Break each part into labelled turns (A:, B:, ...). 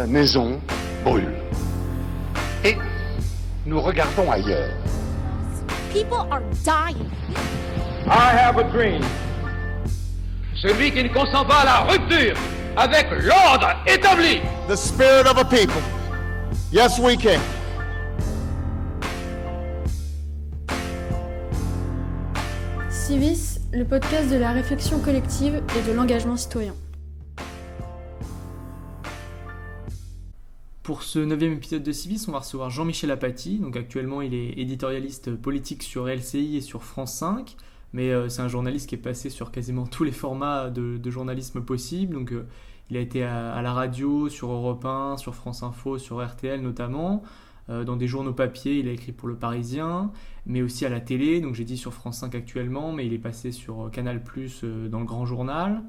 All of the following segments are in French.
A: maison brûle. Et nous regardons ailleurs.
B: People are dying.
C: I have a dream. Celui qui ne consent pas à la rupture avec l'ordre établi.
D: The spirit of a people. Yes, we can.
E: Civis, le podcast de la réflexion collective et de l'engagement citoyen.
F: Pour ce 9e épisode de Civis, on va recevoir Jean-Michel Apathy. Donc actuellement, il est éditorialiste politique sur LCI et sur France 5. Mais c'est un journaliste qui est passé sur quasiment tous les formats de journalisme possibles. Donc il a été à la radio, sur Europe 1, sur France Info, sur RTL notamment. Dans des journaux papier, il a écrit pour Le Parisien, mais aussi à la télé. Donc j'ai dit sur France 5 actuellement, mais il est passé sur Canal+, dans le Grand Journal.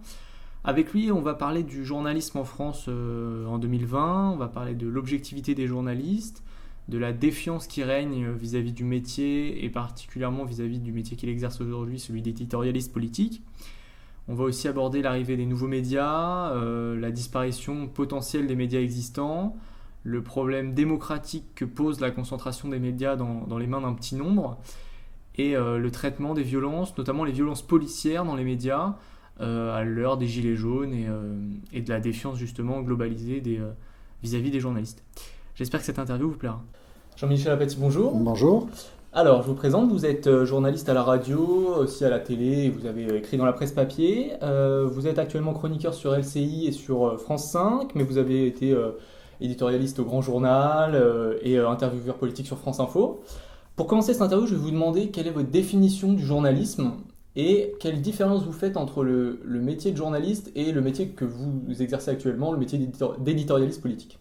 F: Avec lui, on va parler du journalisme en France en 2020, on va parler de l'objectivité des journalistes, de la défiance qui règne vis-à-vis du métier, et particulièrement vis-à-vis du métier qu'il exerce aujourd'hui, celui d'éditorialiste politique. On va aussi aborder l'arrivée des nouveaux médias, la disparition potentielle des médias existants, le problème démocratique que pose la concentration des médias dans les mains d'un petit nombre, et le traitement des violences, notamment les violences policières dans les médias, à l'heure des gilets jaunes et de la défiance justement globalisée vis-à-vis des journalistes. J'espère que cette interview vous plaira. Jean-Michel Apathy, bonjour.
G: Bonjour.
F: Alors, je vous présente, vous êtes journaliste à la radio, aussi à la télé, vous avez écrit dans la presse papier. Vous êtes actuellement chroniqueur sur LCI et sur France 5, mais vous avez été éditorialiste au Grand Journal et intervieweur politique sur France Info. Pour commencer cette interview, je vais vous demander quelle est votre définition du journalisme et quelle différence vous faites entre le métier de journaliste et le métier que vous exercez actuellement, le métier d'éditorialiste politique.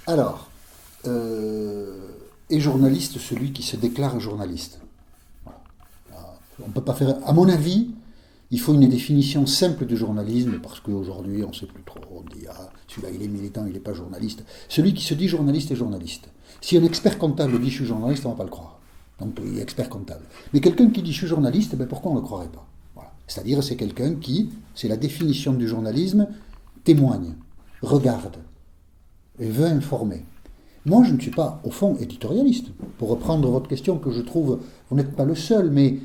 G: Alors, est journaliste celui qui se déclare journaliste. Voilà. On peut pas faire. À mon avis, il faut une définition simple du journalisme, parce qu'aujourd'hui, on ne sait plus trop. On dit, celui-là, il est militant, il n'est pas journaliste. Celui qui se dit journaliste est journaliste. Si un expert comptable dit je suis journaliste, on ne va pas le croire. Donc, il est expert comptable. Mais quelqu'un qui dit je suis journaliste, pourquoi on ne le croirait pas? Voilà. C'est-à-dire, c'est quelqu'un qui, c'est la définition du journalisme, témoigne, regarde et veut informer. Moi, je ne suis pas, au fond, éditorialiste. Pour reprendre votre question, que je trouve, vous n'êtes pas le seul, mais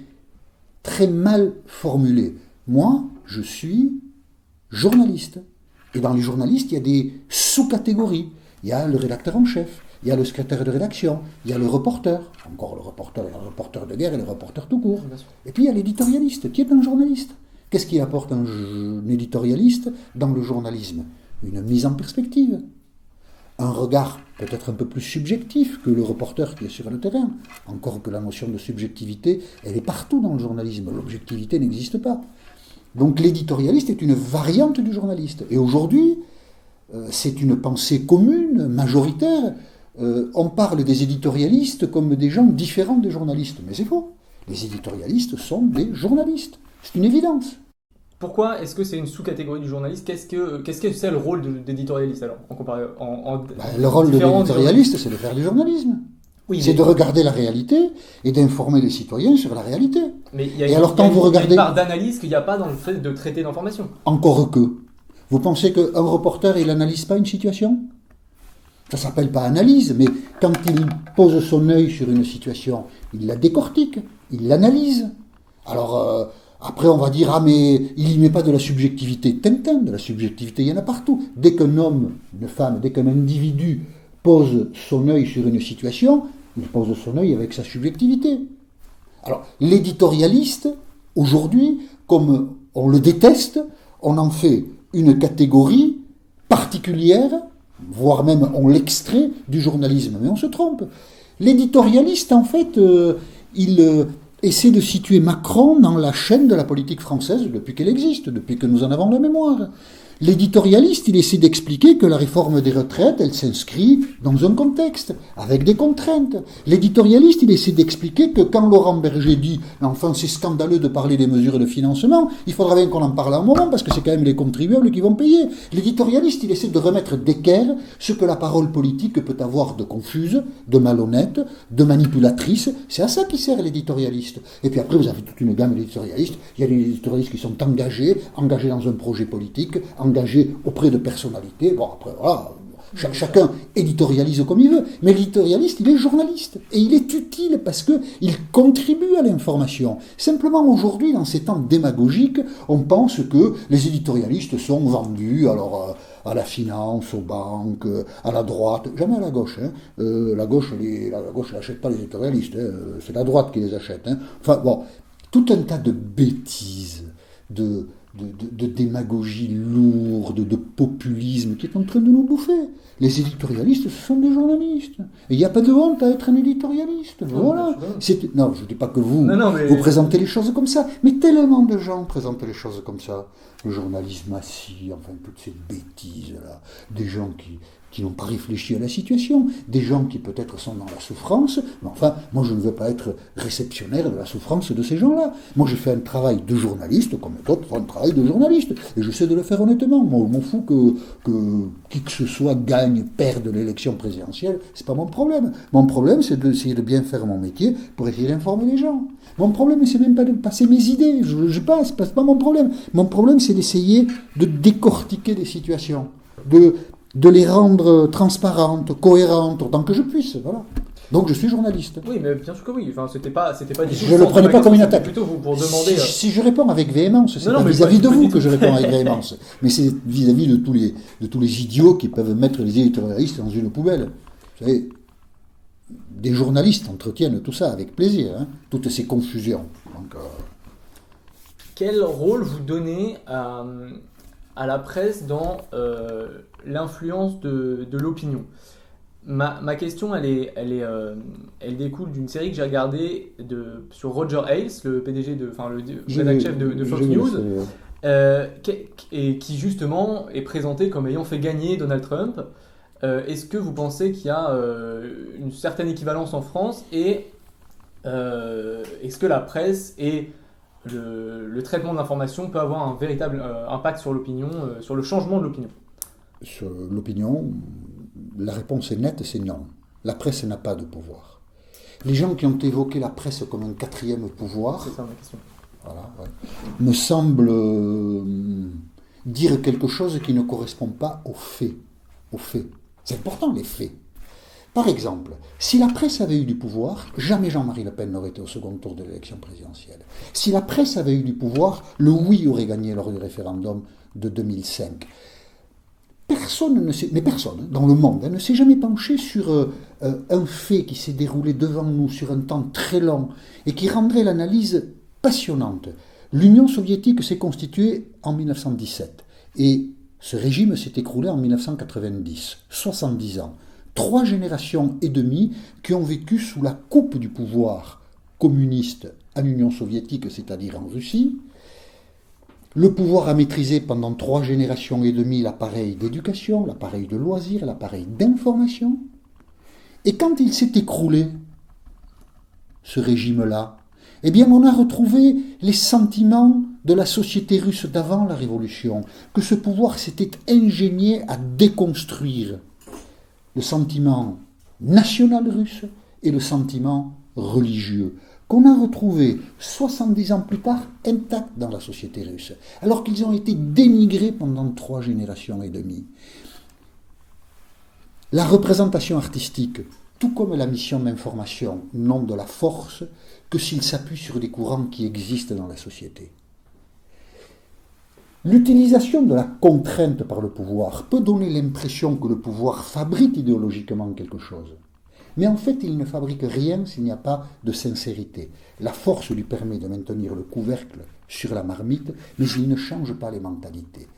G: très mal formulée. Moi, je suis journaliste. Et dans les journalistes, il y a des sous-catégories. Il y a le rédacteur en chef, il y a le secrétaire de rédaction, il y a le reporter. Encore le reporter, il y a le reporter de guerre et le reporter tout court. Et puis il y a l'éditorialiste, qui est un journaliste. Qu'est-ce qui apporte un éditorialiste dans le journalisme? Une mise en perspective. Un regard peut-être un peu plus subjectif que le reporter qui est sur le terrain. Encore que la notion de subjectivité, elle est partout dans le journalisme. L'objectivité n'existe pas. Donc l'éditorialiste est une variante du journaliste. Et aujourd'hui, c'est une pensée commune, majoritaire. On parle des éditorialistes comme des gens différents des journalistes. Mais c'est faux. Les éditorialistes sont des journalistes. C'est une évidence.
F: Pourquoi est-ce que c'est une sous-catégorie du journaliste? Qu'est-ce que c'est le rôle d'éditorialiste alors
G: le rôle de l'éditorialiste, c'est de faire du journalisme. Oui, c'est de regarder la réalité et d'informer les citoyens sur la réalité.
F: Mais il y a une part d'analyse qu'il n'y a pas dans le fait de traiter d'informations.
G: Encore que. Vous pensez qu'un reporter, il n'analyse pas une situation? Ça ne s'appelle pas analyse, mais quand il pose son œil sur une situation, il la décortique, il l'analyse. Alors, après, on va dire, mais il n'y met pas de la subjectivité. Tintin, de la subjectivité, il y en a partout. Dès qu'un homme, une femme, dès qu'un individu pose son œil sur une situation, il pose son œil avec sa subjectivité. Alors, l'éditorialiste, aujourd'hui, comme on le déteste, on en fait une catégorie particulière, voire même on l'extrait du journalisme. Mais on se trompe. L'éditorialiste, en fait, il essaie de situer Macron dans la chaîne de la politique française depuis qu'elle existe, depuis que nous en avons la mémoire. L'éditorialiste, il essaie d'expliquer que la réforme des retraites, elle s'inscrit dans un contexte, avec des contraintes. L'éditorialiste, il essaie d'expliquer que quand Laurent Berger dit « Enfin, c'est scandaleux de parler des mesures de financement, il faudra bien qu'on en parle à un moment, parce que c'est quand même les contribuables qui vont payer. » L'éditorialiste, il essaie de remettre d'équerre ce que la parole politique peut avoir de confuse, de malhonnête, de manipulatrice. C'est à ça qui sert l'éditorialiste. Et puis après, vous avez toute une gamme d'éditorialistes. Il y a des éditorialistes qui sont engagés dans un projet politique, engagés auprès de personnalités. Bon, après, voilà, chacun éditorialise comme il veut, mais l'éditorialiste, il est journaliste, et il est utile parce qu'il contribue à l'information. Simplement, aujourd'hui, dans ces temps démagogiques, on pense que les éditorialistes sont vendus, alors, à la finance, aux banques, à la droite, jamais à la gauche. Hein. La gauche n'achète pas les éditorialistes, hein. C'est la droite qui les achète. Hein. Enfin, bon, tout un tas de bêtises, de démagogie lourde, de populisme qui est en train de nous bouffer. Les éditorialistes, ce sont des journalistes. Et il n'y a pas de honte à être un éditorialiste. Voilà. Non, je ne dis pas que vous présentez les choses comme ça, mais tellement de gens présentent les choses comme ça. Le journalisme assis, enfin, toutes ces bêtises-là. Des gens qui n'ont pas réfléchi à la situation, des gens qui peut-être sont dans la souffrance, mais enfin, moi je ne veux pas être réceptionnaire de la souffrance de ces gens-là. Moi j'ai fait un travail de journaliste, comme d'autres font un travail de journaliste, et je sais de le faire honnêtement. Moi je m'en fous que qui que ce soit gagne, perde l'élection présidentielle, c'est pas mon problème. Mon problème c'est d'essayer de bien faire mon métier pour essayer d'informer les gens. Mon problème c'est même pas de passer mes idées, je passe, c'est pas mon problème. Mon problème c'est d'essayer de décortiquer des situations, de les rendre transparentes, cohérentes, autant que je puisse, voilà. Donc je suis journaliste.
F: Oui, mais bien sûr que oui. Enfin, c'était pas
G: je ne le prenais pas comme une attaque.
F: Plutôt pour demander.
G: Si je réponds avec véhémence, c'est pas vis-à-vis de vous que je réponds avec véhémence, mais c'est vis-à-vis de tous les idiots qui peuvent mettre les éditorialistes dans une poubelle. Vous savez, des journalistes entretiennent tout ça avec plaisir, hein, toutes ces confusions. Donc,
F: Quel rôle vous donnez à la presse dans l'influence de l'opinion? Ma question, elle découle d'une série que j'ai regardée sur Roger Ailes, le PDG le rédacteur-chef de Fox News, et qui justement est présenté comme ayant fait gagner Donald Trump. Est-ce que vous pensez qu'il y a une certaine équivalence en France, et est-ce que la presse et le traitement de l'information peut avoir un véritable impact sur l'opinion, sur le changement de l'opinion?
G: Sur l'opinion, la réponse est nette, c'est non. La presse n'a pas de pouvoir. Les gens qui ont évoqué la presse comme un quatrième pouvoir,
F: c'est ça ma question.
G: Voilà, ouais, me semblent dire quelque chose qui ne correspond pas aux faits. C'est important, les faits. Par exemple, si la presse avait eu du pouvoir, jamais Jean-Marie Le Pen n'aurait été au second tour de l'élection présidentielle. Si la presse avait eu du pouvoir, le oui aurait gagné lors du référendum de 2005. Personne dans le monde ne s'est jamais penché sur un fait qui s'est déroulé devant nous sur un temps très long et qui rendrait l'analyse passionnante. L'Union soviétique s'est constituée en 1917 et ce régime s'est écroulé en 1990, 70 ans. 3 générations et demie qui ont vécu sous la coupe du pouvoir communiste en Union soviétique, c'est-à-dire en Russie. Le pouvoir a maîtrisé pendant 3 générations et demie l'appareil d'éducation, l'appareil de loisirs, l'appareil d'information. Et quand il s'est écroulé, ce régime-là, eh bien on a retrouvé les sentiments de la société russe d'avant la Révolution, que ce pouvoir s'était ingénié à déconstruire. Le sentiment national russe et le sentiment religieux, qu'on a retrouvé 70 ans plus tard intacts dans la société russe, alors qu'ils ont été dénigrés pendant 3 générations et demie. La représentation artistique, tout comme la mission d'information, n'ont de la force que s'ils s'appuient sur des courants qui existent dans la société. L'utilisation de la contrainte par le pouvoir peut donner l'impression que le pouvoir fabrique idéologiquement quelque chose. Mais en fait, il ne fabrique rien s'il n'y a pas de sincérité. La force lui permet de maintenir le couvercle sur la marmite, mais il ne change pas les mentalités.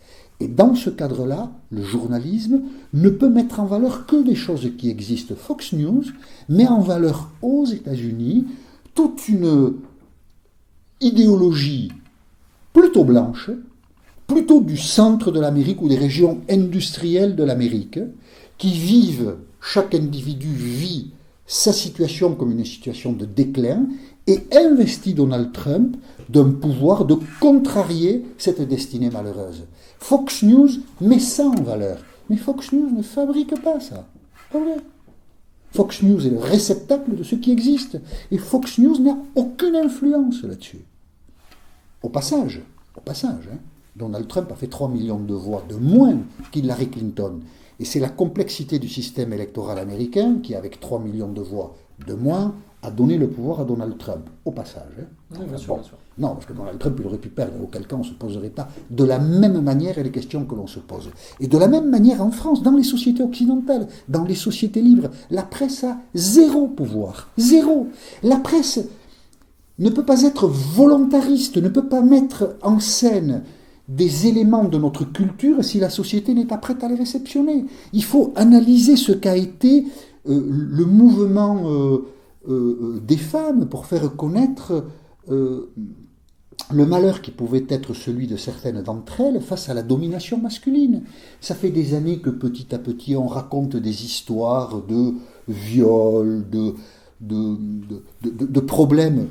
G: Et dans ce cadre-là, le journalisme ne peut mettre en valeur que des choses qui existent. Fox News met en valeur aux États-Unis toute une idéologie plutôt blanche, plutôt du centre de l'Amérique ou des régions industrielles de l'Amérique, qui vivent, chaque individu vit sa situation comme une situation de déclin et investit Donald Trump d'un pouvoir de contrarier cette destinée malheureuse. Fox News met ça en valeur, mais Fox News ne fabrique pas ça. Pas vrai. Fox News est le réceptacle de ce qui existe, et Fox News n'a aucune influence là-dessus. Au passage, Donald Trump a fait 3 millions de voix de moins qu'Hillary Clinton. Et c'est la complexité du système électoral américain qui, avec 3 millions de voix de moins, a donné le pouvoir à Donald Trump, au passage.
F: Oui, bien sûr.
G: Non, parce que Donald Trump, il aurait pu perdre, auquel cas on ne se poserait pas de la même manière les questions que l'on se pose. Et de la même manière en France, dans les sociétés occidentales, dans les sociétés libres, la presse a zéro pouvoir. Zéro. La presse ne peut pas être volontariste, ne peut pas mettre en scène des éléments de notre culture si la société n'est pas prête à les réceptionner. Il faut analyser ce qu'a été le mouvement des femmes pour faire connaître le malheur qui pouvait être celui de certaines d'entre elles face à la domination masculine. Ça fait des années que petit à petit on raconte des histoires de viols, de problèmes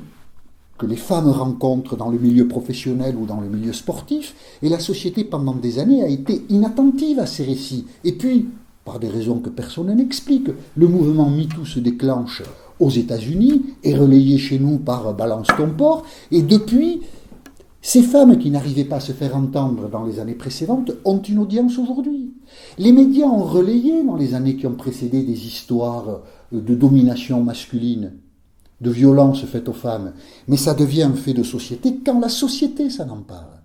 G: que les femmes rencontrent dans le milieu professionnel ou dans le milieu sportif, et la société pendant des années a été inattentive à ces récits. Et puis, par des raisons que personne n'explique, le mouvement MeToo se déclenche aux États-Unis, est relayé chez nous par Balance ton porc, et depuis, ces femmes qui n'arrivaient pas à se faire entendre dans les années précédentes ont une audience aujourd'hui. Les médias ont relayé dans les années qui ont précédé des histoires de domination masculine, de violence faite aux femmes, mais ça devient un fait de société quand la société s'en empare.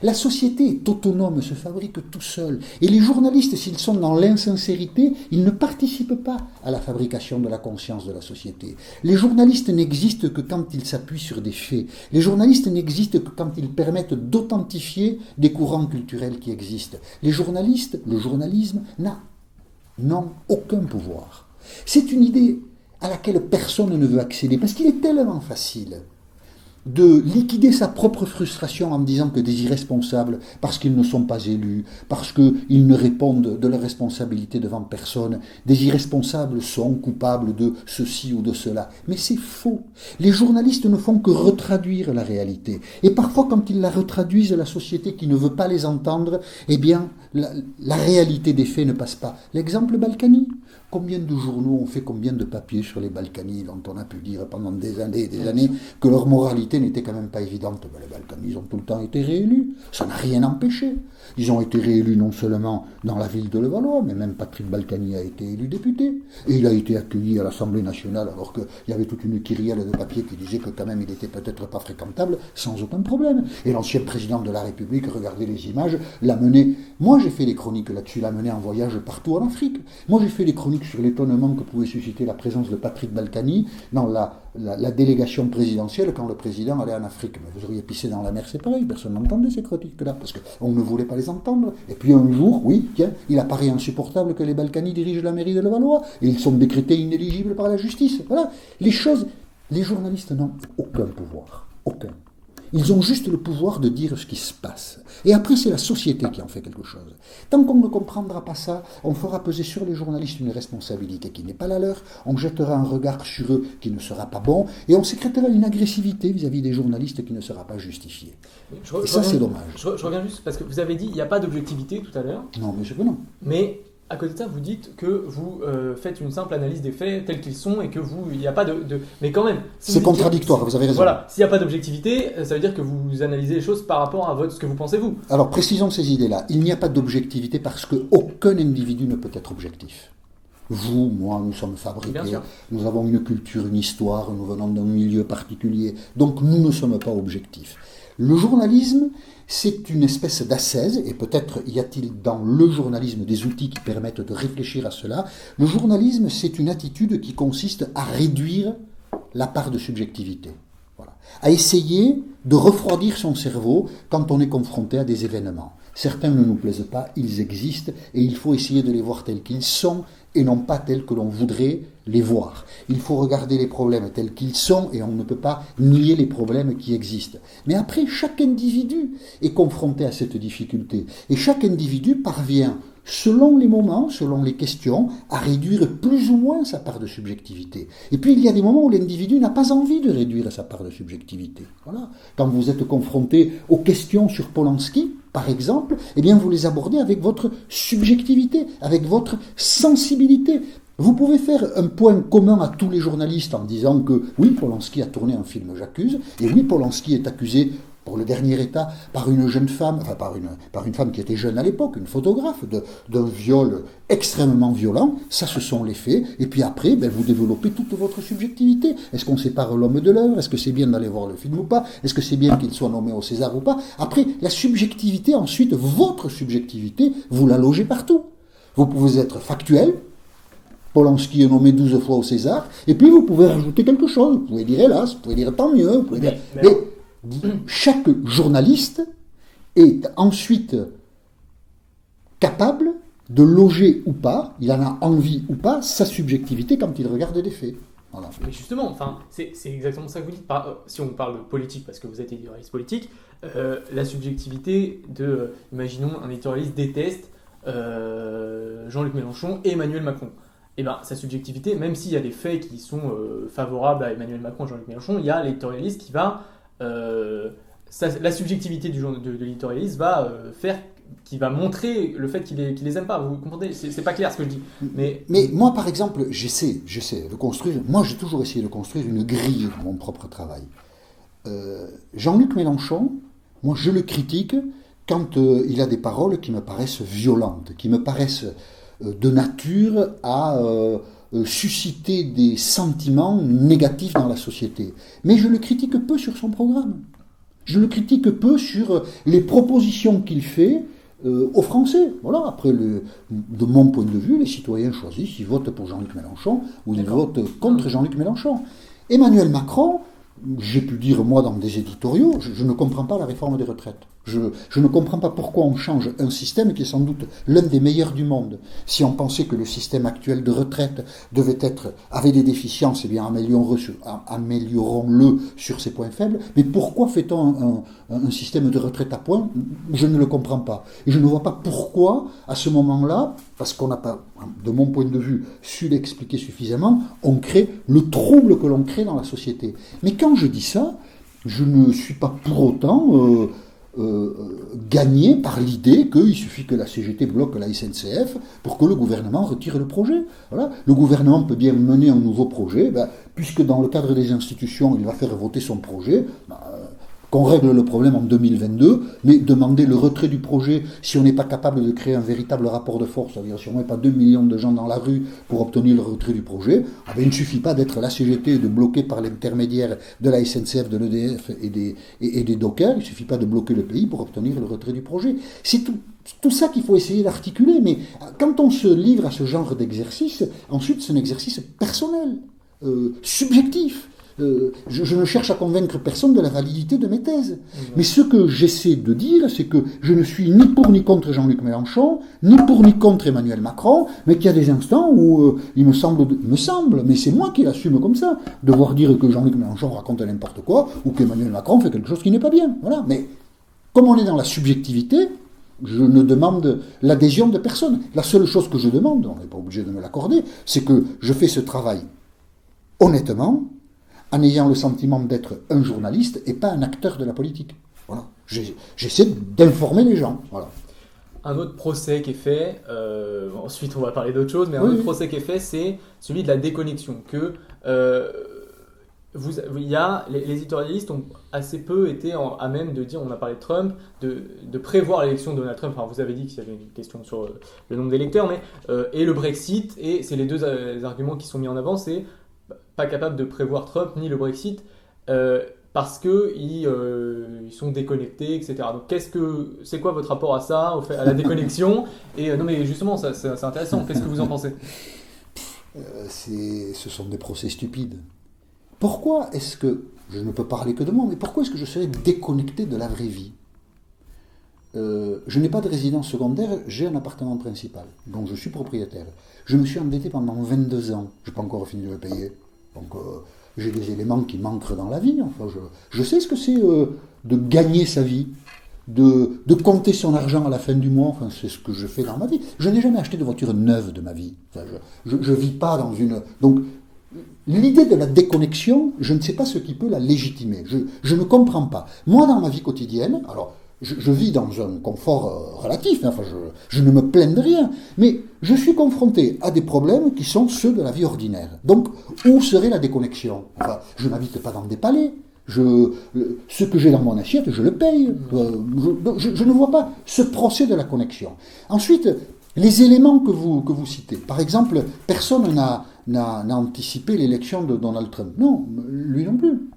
G: La société est autonome, se fabrique tout seul, et les journalistes, s'ils sont dans l'insincérité, ils ne participent pas à la fabrication de la conscience de la société. Les journalistes n'existent que quand ils s'appuient sur des faits. Les journalistes n'existent que quand ils permettent d'authentifier des courants culturels qui existent. Les journalistes, le journalisme, n'ont aucun pouvoir. C'est une idée à laquelle personne ne veut accéder, parce qu'il est tellement facile de liquider sa propre frustration en disant que des irresponsables, parce qu'ils ne sont pas élus, parce qu'ils ne répondent de leurs responsabilités devant personne, des irresponsables sont coupables de ceci ou de cela. Mais c'est faux. Les journalistes ne font que retraduire la réalité. Et parfois, quand ils la retraduisent, la société qui ne veut pas les entendre, eh bien, la réalité des faits ne passe pas. L'exemple Balkany. Combien de journaux ont fait combien de papiers sur les Balkany dont on a pu dire pendant des années et des années que leur moralité n'était quand même pas évidente. Ben, les Balkany, ils ont tout le temps été réélus. Ça n'a rien empêché. Ils ont été réélus non seulement dans la ville de Levallois, mais même Patrick Balkany a été élu député. Et il a été accueilli à l'Assemblée nationale alors qu'il y avait toute une kyrielle de papiers qui disaient que quand même il n'était peut-être pas fréquentable, sans aucun problème. Et l'ancien président de la République, regardez les images, l'a mené. Moi j'ai fait des chroniques là-dessus, l'a mené en voyage partout en Afrique. Moi j'ai fait des chroniques sur l'étonnement que pouvait susciter la présence de Patrick Balkany dans la délégation présidentielle quand le président allait en Afrique. Mais vous auriez pissé dans la mer, c'est pareil, personne n'entendait ces chroniques-là, parce qu'on ne voulait pas les entendre. Et puis un jour, oui, tiens, il apparaît insupportable que les Balkany dirigent la mairie de Levallois, et ils sont décrétés inéligibles par la justice. Voilà, les choses, les journalistes n'ont aucun pouvoir, aucun. Ils ont juste le pouvoir de dire ce qui se passe. Et après, c'est la société qui en fait quelque chose. Tant qu'on ne comprendra pas ça, on fera peser sur les journalistes une responsabilité qui n'est pas la leur, on jettera un regard sur eux qui ne sera pas bon, et on sécrétera une agressivité vis-à-vis des journalistes qui ne sera pas justifiée. Et ça, c'est dommage.
F: Je reviens juste, parce que vous avez dit il n'y a pas d'objectivité tout à l'heure.
G: Non, mais c'est que non.
F: Mais à côté de ça, vous dites que vous faites une simple analyse des faits tels qu'ils sont et que il n'y a pas de... Mais quand même...
G: Si c'est contradictoire, vous avez raison.
F: Voilà, s'il n'y a pas d'objectivité, ça veut dire que vous analysez les choses par rapport à ce que vous pensez vous.
G: Alors, précisons ces idées-là. Il n'y a pas d'objectivité parce qu'aucun individu ne peut être objectif. Vous, moi, nous sommes fabriqués, nous avons une culture, une histoire, nous venons d'un milieu particulier, donc nous ne sommes pas objectifs. Le journalisme, c'est une espèce d'ascèse, et peut-être y a-t-il dans le journalisme des outils qui permettent de réfléchir à cela. Le journalisme, c'est une attitude qui consiste à réduire la part de subjectivité. Voilà. À essayer de refroidir son cerveau quand on est confronté à des événements. Certains ne nous plaisent pas, ils existent, et il faut essayer de les voir tels qu'ils sont, et non pas tels que l'on voudrait les voir. Il faut regarder les problèmes tels qu'ils sont, et on ne peut pas nier les problèmes qui existent. Mais après, chaque individu est confronté à cette difficulté, et chaque individu parvient, selon les moments, selon les questions, à réduire plus ou moins sa part de subjectivité. Et puis il y a des moments où l'individu n'a pas envie de réduire sa part de subjectivité. Voilà. Quand vous êtes confronté aux questions sur Polanski, par exemple, eh bien vous les abordez avec votre subjectivité, avec votre sensibilité. Vous pouvez faire un point commun à tous les journalistes en disant que oui, Polanski a tourné un film J'accuse, et oui, Polanski est accusé pour le dernier état, par une jeune femme, enfin par une femme qui était jeune à l'époque, une photographe, d'un viol extrêmement violent, ça ce sont les faits, et puis après, vous développez toute votre subjectivité. Est-ce qu'on sépare l'homme de l'œuvre? Est-ce que c'est bien d'aller voir le film ou pas? Est-ce que c'est bien qu'il soit nommé au César ou pas? Après, la subjectivité, ensuite, votre subjectivité, vous la logez partout. Vous pouvez être factuel, Polanski est nommé 12 fois au César, et puis vous pouvez rajouter quelque chose. Vous pouvez dire hélas, vous pouvez dire tant mieux, vous pouvez dire... Mais chaque journaliste est ensuite capable de loger ou pas, il en a envie ou pas, sa subjectivité quand il regarde des faits. Voilà.
F: Mais justement, enfin, c'est exactement ça que vous dites. Si on parle de politique, parce que vous êtes éditorialiste politique, la subjectivité de, imaginons, un éditorialiste déteste Jean-Luc Mélenchon et Emmanuel Macron. Et bien, sa subjectivité, même s'il y a des faits qui sont favorables à Emmanuel Macron et Jean-Luc Mélenchon, il y a l'éditorialiste qui va... la subjectivité de l'éditorialiste va qui va montrer le fait qu'il les aime pas. Vous comprenez? C'est pas clair ce que je dis. Mais
G: moi, par exemple, j'essaie de construire. Moi, j'ai toujours essayé de construire une grille de mon propre travail. Jean-Luc Mélenchon, moi, je le critique quand il a des paroles qui me paraissent violentes, qui me paraissent de nature à susciter des sentiments négatifs dans la société. Mais je le critique peu sur son programme. Je le critique peu sur les propositions qu'il fait aux Français. Voilà, après, de mon point de vue, les citoyens choisissent, ils votent pour Jean-Luc Mélenchon ou ils votent contre Jean-Luc Mélenchon. Emmanuel Macron, j'ai pu dire moi dans des éditoriaux, je ne comprends pas la réforme des retraites. Je ne comprends pas pourquoi on change un système qui est sans doute l'un des meilleurs du monde. Si on pensait que le système actuel de retraite avait des déficiences, eh bien améliorons-le sur ses points faibles. Mais pourquoi fait-on un système de retraite à points? Je ne le comprends pas. Et je ne vois pas pourquoi, à ce moment-là, parce qu'on n'a pas, de mon point de vue, su l'expliquer suffisamment, on crée le trouble que l'on crée dans la société. Mais quand je dis ça, je ne suis pas pour autant... gagné par l'idée qu'il suffit que la CGT bloque la SNCF pour que le gouvernement retire le projet. Voilà. Le gouvernement peut bien mener un nouveau projet, puisque dans le cadre des institutions, il va faire voter son projet, qu'on règle le problème en 2022, mais demander le retrait du projet si on n'est pas capable de créer un véritable rapport de force, c'est-à-dire si on ne met pas 2 millions de gens dans la rue pour obtenir le retrait du projet, il ne suffit pas d'être la CGT et de bloquer par l'intermédiaire de la SNCF, de l'EDF et des dockers, il ne suffit pas de bloquer le pays pour obtenir le retrait du projet. C'est tout ça qu'il faut essayer d'articuler, mais quand on se livre à ce genre d'exercice, ensuite c'est un exercice personnel, subjectif. Je ne cherche à convaincre personne de la validité de mes thèses. Mais ce que j'essaie de dire, c'est que je ne suis ni pour ni contre Jean-Luc Mélenchon, ni pour ni contre Emmanuel Macron, mais qu'il y a des instants où il me semble, mais c'est moi qui l'assume comme ça, devoir dire que Jean-Luc Mélenchon raconte n'importe quoi, ou qu'Emmanuel Macron fait quelque chose qui n'est pas bien. Voilà. Mais comme on est dans la subjectivité, je ne demande l'adhésion de personne. La seule chose que je demande, on n'est pas obligé de me l'accorder, c'est que je fais ce travail honnêtement, en ayant le sentiment d'être un journaliste et pas un acteur de la politique. Voilà. J'essaie d'informer les gens. Voilà.
F: Un autre procès qui est fait, ensuite on va parler d'autre chose, mais un autre procès qui est fait, c'est celui de la déconnexion. Les éditorialistes ont assez peu été à même de dire, on a parlé de Trump, de prévoir l'élection de Donald Trump. Enfin, vous avez dit qu'il y avait une question sur le nombre d'électeurs, mais et le Brexit, et c'est les deux arguments qui sont mis en avant, c'est pas capable de prévoir Trump ni le Brexit parce qu'ils sont déconnectés, etc. Donc c'est quoi votre rapport à ça, à la déconnexion? Et non mais justement, c'est intéressant. Qu'est-ce que vous en pensez?
G: Ce sont des procès stupides. Pourquoi est-ce que, je ne peux parler que de moi, mais pourquoi est-ce que je serais déconnecté de la vraie vie? Je n'ai pas de résidence secondaire, j'ai un appartement principal, dont je suis propriétaire. Je me suis endetté pendant 22 ans, je n'ai pas encore fini de le payer. Donc j'ai des éléments qui manquent dans la vie. Enfin, je sais ce que c'est de gagner sa vie, de compter son argent à la fin du mois. Enfin, c'est ce que je fais dans ma vie. Je n'ai jamais acheté de voiture neuve de ma vie. Enfin, je vis pas dans une... Donc, l'idée de la déconnexion, je ne sais pas ce qui peut la légitimer. Je ne comprends pas. Moi, dans ma vie quotidienne, alors... Je vis dans un confort relatif, enfin, je ne me plains de rien, mais je suis confronté à des problèmes qui sont ceux de la vie ordinaire. Donc, où serait la déconnexion? Enfin, je n'habite pas dans des palais, Ce que j'ai dans mon assiette, je le paye. Je ne vois pas ce procès de la connexion. Ensuite, les éléments que vous citez. Par exemple, personne n'a anticipé l'élection de Donald Trump. Non, lui non plus.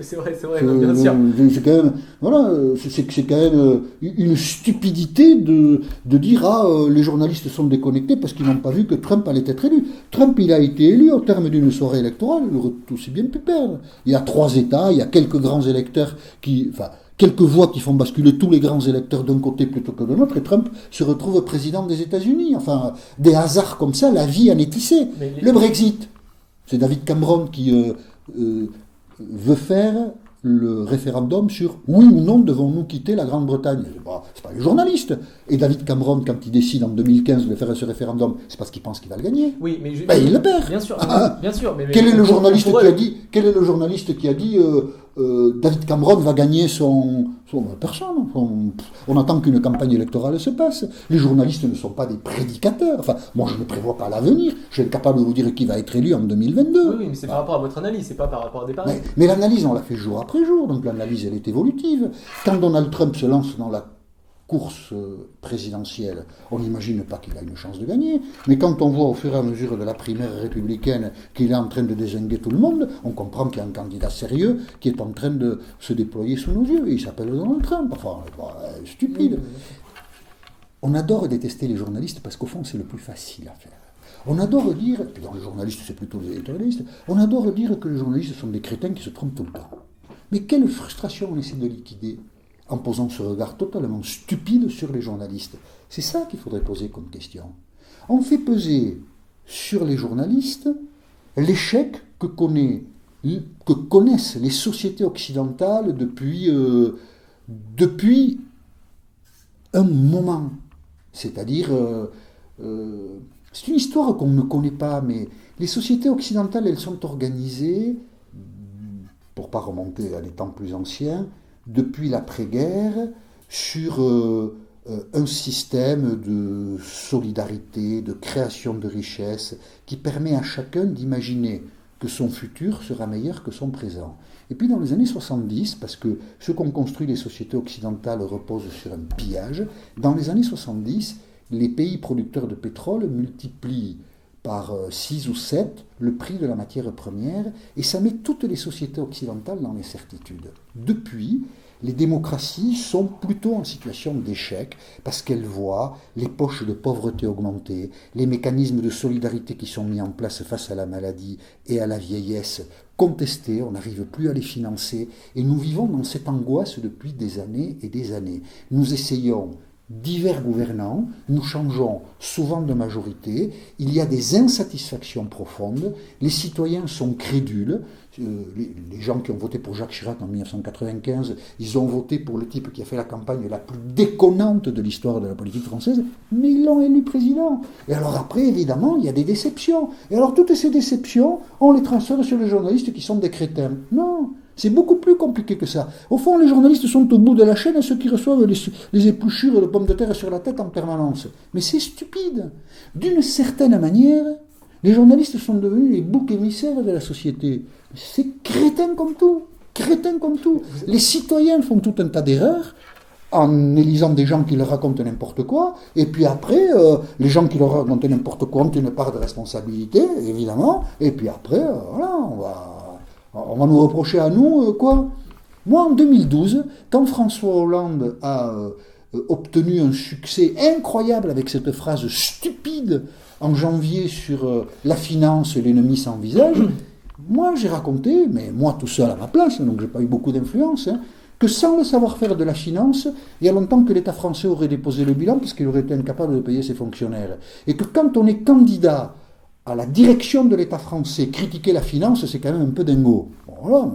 F: C'est vrai, bien sûr.
G: C'est quand même, voilà, c'est quand même une stupidité de dire les journalistes sont déconnectés parce qu'ils n'ont pas vu que Trump allait être élu. Trump, il a été élu au terme d'une soirée électorale, il aurait aussi bien pu perdre. Il y a 3 États, il y a quelques grands électeurs quelques voix qui font basculer tous les grands électeurs d'un côté plutôt que de l'autre, et Trump se retrouve président des États-Unis. Enfin, des hasards comme ça, la vie en est tissée. Le Brexit, c'est David Cameron qui veut faire le référendum sur oui ou non devons-nous quitter la Grande-Bretagne. C'est pas les journalistes. Et David Cameron, quand il décide en 2015 de faire ce référendum, c'est parce qu'il pense qu'il va le gagner.
F: Oui, mais
G: il le perd.
F: Bien sûr. Mais
G: quel est le journaliste qui a dit David Cameron va gagner son personne. On attend qu'une campagne électorale se passe. Les journalistes ne sont pas des prédicateurs. Enfin, moi, je ne prévois pas l'avenir. Je suis capable de vous dire qui va être élu en 2022.
F: Oui, mais c'est par rapport à votre analyse, c'est pas par rapport à des paris.
G: Mais l'analyse, on l'a fait jour après jour. Donc l'analyse, elle est évolutive. Quand Donald Trump se lance dans la course présidentielle, on n'imagine pas qu'il a une chance de gagner. Mais quand on voit au fur et à mesure de la primaire républicaine qu'il est en train de dézinguer tout le monde, on comprend qu'il y a un candidat sérieux qui est en train de se déployer sous nos yeux. Et il s'appelle Donald Trump. Enfin, stupide. On adore détester les journalistes parce qu'au fond, c'est le plus facile à faire. On adore dire, et dans les journalistes, c'est plutôt les éditorialistes, on adore dire que les journalistes sont des crétins qui se trompent tout le temps. Mais quelle frustration on essaie de liquider en posant ce regard totalement stupide sur les journalistes. C'est ça qu'il faudrait poser comme question. On fait peser sur les journalistes l'échec que connaissent les sociétés occidentales depuis un moment. C'est-à-dire, c'est une histoire qu'on ne connaît pas, mais les sociétés occidentales, elles sont organisées, pour ne pas remonter à des temps plus anciens, depuis l'après-guerre, sur un système de solidarité, de création de richesses, qui permet à chacun d'imaginer que son futur sera meilleur que son présent. Et puis dans les années 70, parce que ce qu'ont construit les sociétés occidentales repose sur un pillage, dans les années 70, les pays producteurs de pétrole multiplient par 6 ou 7 le prix de la matière première, et ça met toutes les sociétés occidentales dans l'incertitude. Depuis, les démocraties sont plutôt en situation d'échec, parce qu'elles voient les poches de pauvreté augmenter, les mécanismes de solidarité qui sont mis en place face à la maladie et à la vieillesse contestés, on n'arrive plus à les financer, et nous vivons dans cette angoisse depuis des années et des années. Nous essayons divers gouvernants, nous changeons souvent de majorité, il y a des insatisfactions profondes, les citoyens sont crédules, les gens qui ont voté pour Jacques Chirac en 1995, ils ont voté pour le type qui a fait la campagne la plus déconnante de l'histoire de la politique française, mais ils l'ont élu président. Et alors après, évidemment, il y a des déceptions. Et alors toutes ces déceptions, on les transfère sur les journalistes qui sont des crétins. Non, c'est beaucoup plus compliqué que ça. Au fond, les journalistes sont au bout de la chaîne, ceux qui reçoivent les épluchures de pommes de terre sur la tête en permanence. Mais c'est stupide. D'une certaine manière, les journalistes sont devenus les boucs émissaires de la société. C'est crétin comme tout. Crétin comme tout. Les citoyens font tout un tas d'erreurs en élisant des gens qui leur racontent n'importe quoi, et puis après, les gens qui leur racontent n'importe quoi ont une part de responsabilité, évidemment, et puis après, voilà, on va nous reprocher à nous, quoi. Moi, en 2012, quand François Hollande a obtenu un succès incroyable avec cette phrase stupide en janvier sur la finance et l'ennemi sans visage, moi j'ai raconté, mais moi tout seul à ma place, donc j'ai pas eu beaucoup d'influence, que sans le savoir-faire de la finance, il y a longtemps que l'État français aurait déposé le bilan parce qu'il aurait été incapable de payer ses fonctionnaires. Et que quand on est candidat à la direction de l'État français, critiquer la finance, c'est quand même un peu dingo. Bon, voilà,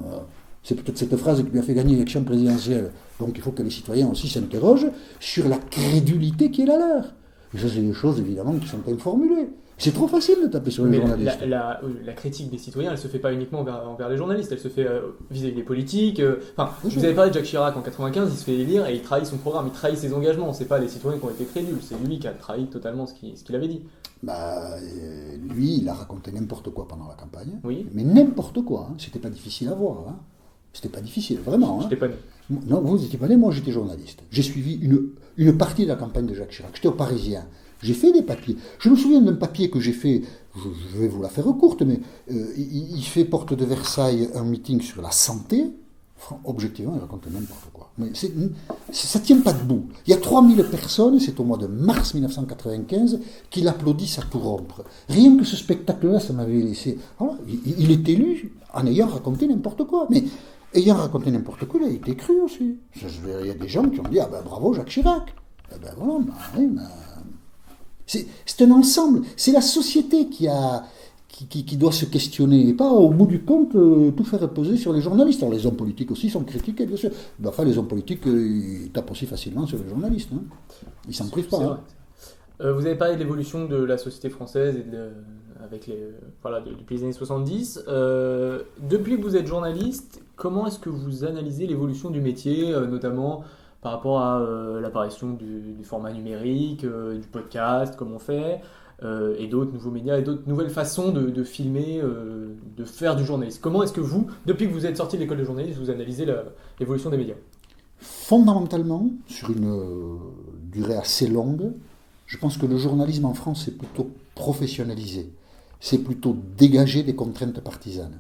G: c'est peut-être cette phrase qui lui a fait gagner l'élection présidentielle. Donc il faut que les citoyens aussi s'interrogent sur la crédulité qui est la leur. Et ça, c'est des choses, évidemment, qui sont informulées. C'est trop facile de taper sur les journalistes.
F: La critique des citoyens, elle ne se fait pas uniquement envers les journalistes, elle se fait vis-à-vis des politiques. Vous avez parlé de Jacques Chirac en 1995, il se fait élire et il trahit son programme, il trahit ses engagements. C'est pas les citoyens qui ont été crédules, c'est lui qui a trahi totalement ce qu'il avait dit.
G: Lui, il a raconté n'importe quoi pendant la campagne.
F: Oui.
G: Mais n'importe quoi, c'était pas difficile à voir. C'était pas difficile, vraiment.
F: Je n'étais pas né.
G: Non, vous n'étiez pas né, moi j'étais journaliste. J'ai suivi une partie de la campagne de Jacques Chirac. J'étais au Parisien. J'ai fait des papiers. Je me souviens d'un papier que j'ai fait, je vais vous la faire courte, mais il fait porte de Versailles un meeting sur la santé. Objectivement, il raconte n'importe quoi. Mais ça ne tient pas debout. Il y a 3000 personnes, c'est au mois de mars 1995, qui l'applaudissent à tout rompre. Rien que ce spectacle-là, ça m'avait laissé... Voilà, il est élu en ayant raconté n'importe quoi. Mais ayant raconté n'importe quoi, il a été cru aussi. Il y a des gens qui ont dit « Ah ben bravo Jacques Chirac ». Eh ben voilà, c'est un ensemble. C'est la société qui doit se questionner, et pas au bout du compte tout faire reposer sur les journalistes. Alors les hommes politiques aussi sont critiqués, bien sûr. Ben, enfin, les hommes politiques, ils tapent aussi facilement sur les journalistes. Hein. Ils s'en privent pas. Hein.
F: Vous avez parlé de l'évolution de la société française depuis les années 70. Depuis que vous êtes journaliste, comment est-ce que vous analysez l'évolution du métier, notamment par rapport à l'apparition du format numérique, du podcast, comme on fait, et d'autres nouveaux médias et d'autres nouvelles façons de filmer, de faire du journalisme. Comment est-ce que vous, depuis que vous êtes sorti de l'école de journalisme, vous analysez l'évolution des médias ?
G: Fondamentalement, sur une durée assez longue, je pense que le journalisme en France est plutôt professionnalisé. C'est plutôt dégagé des contraintes partisanes.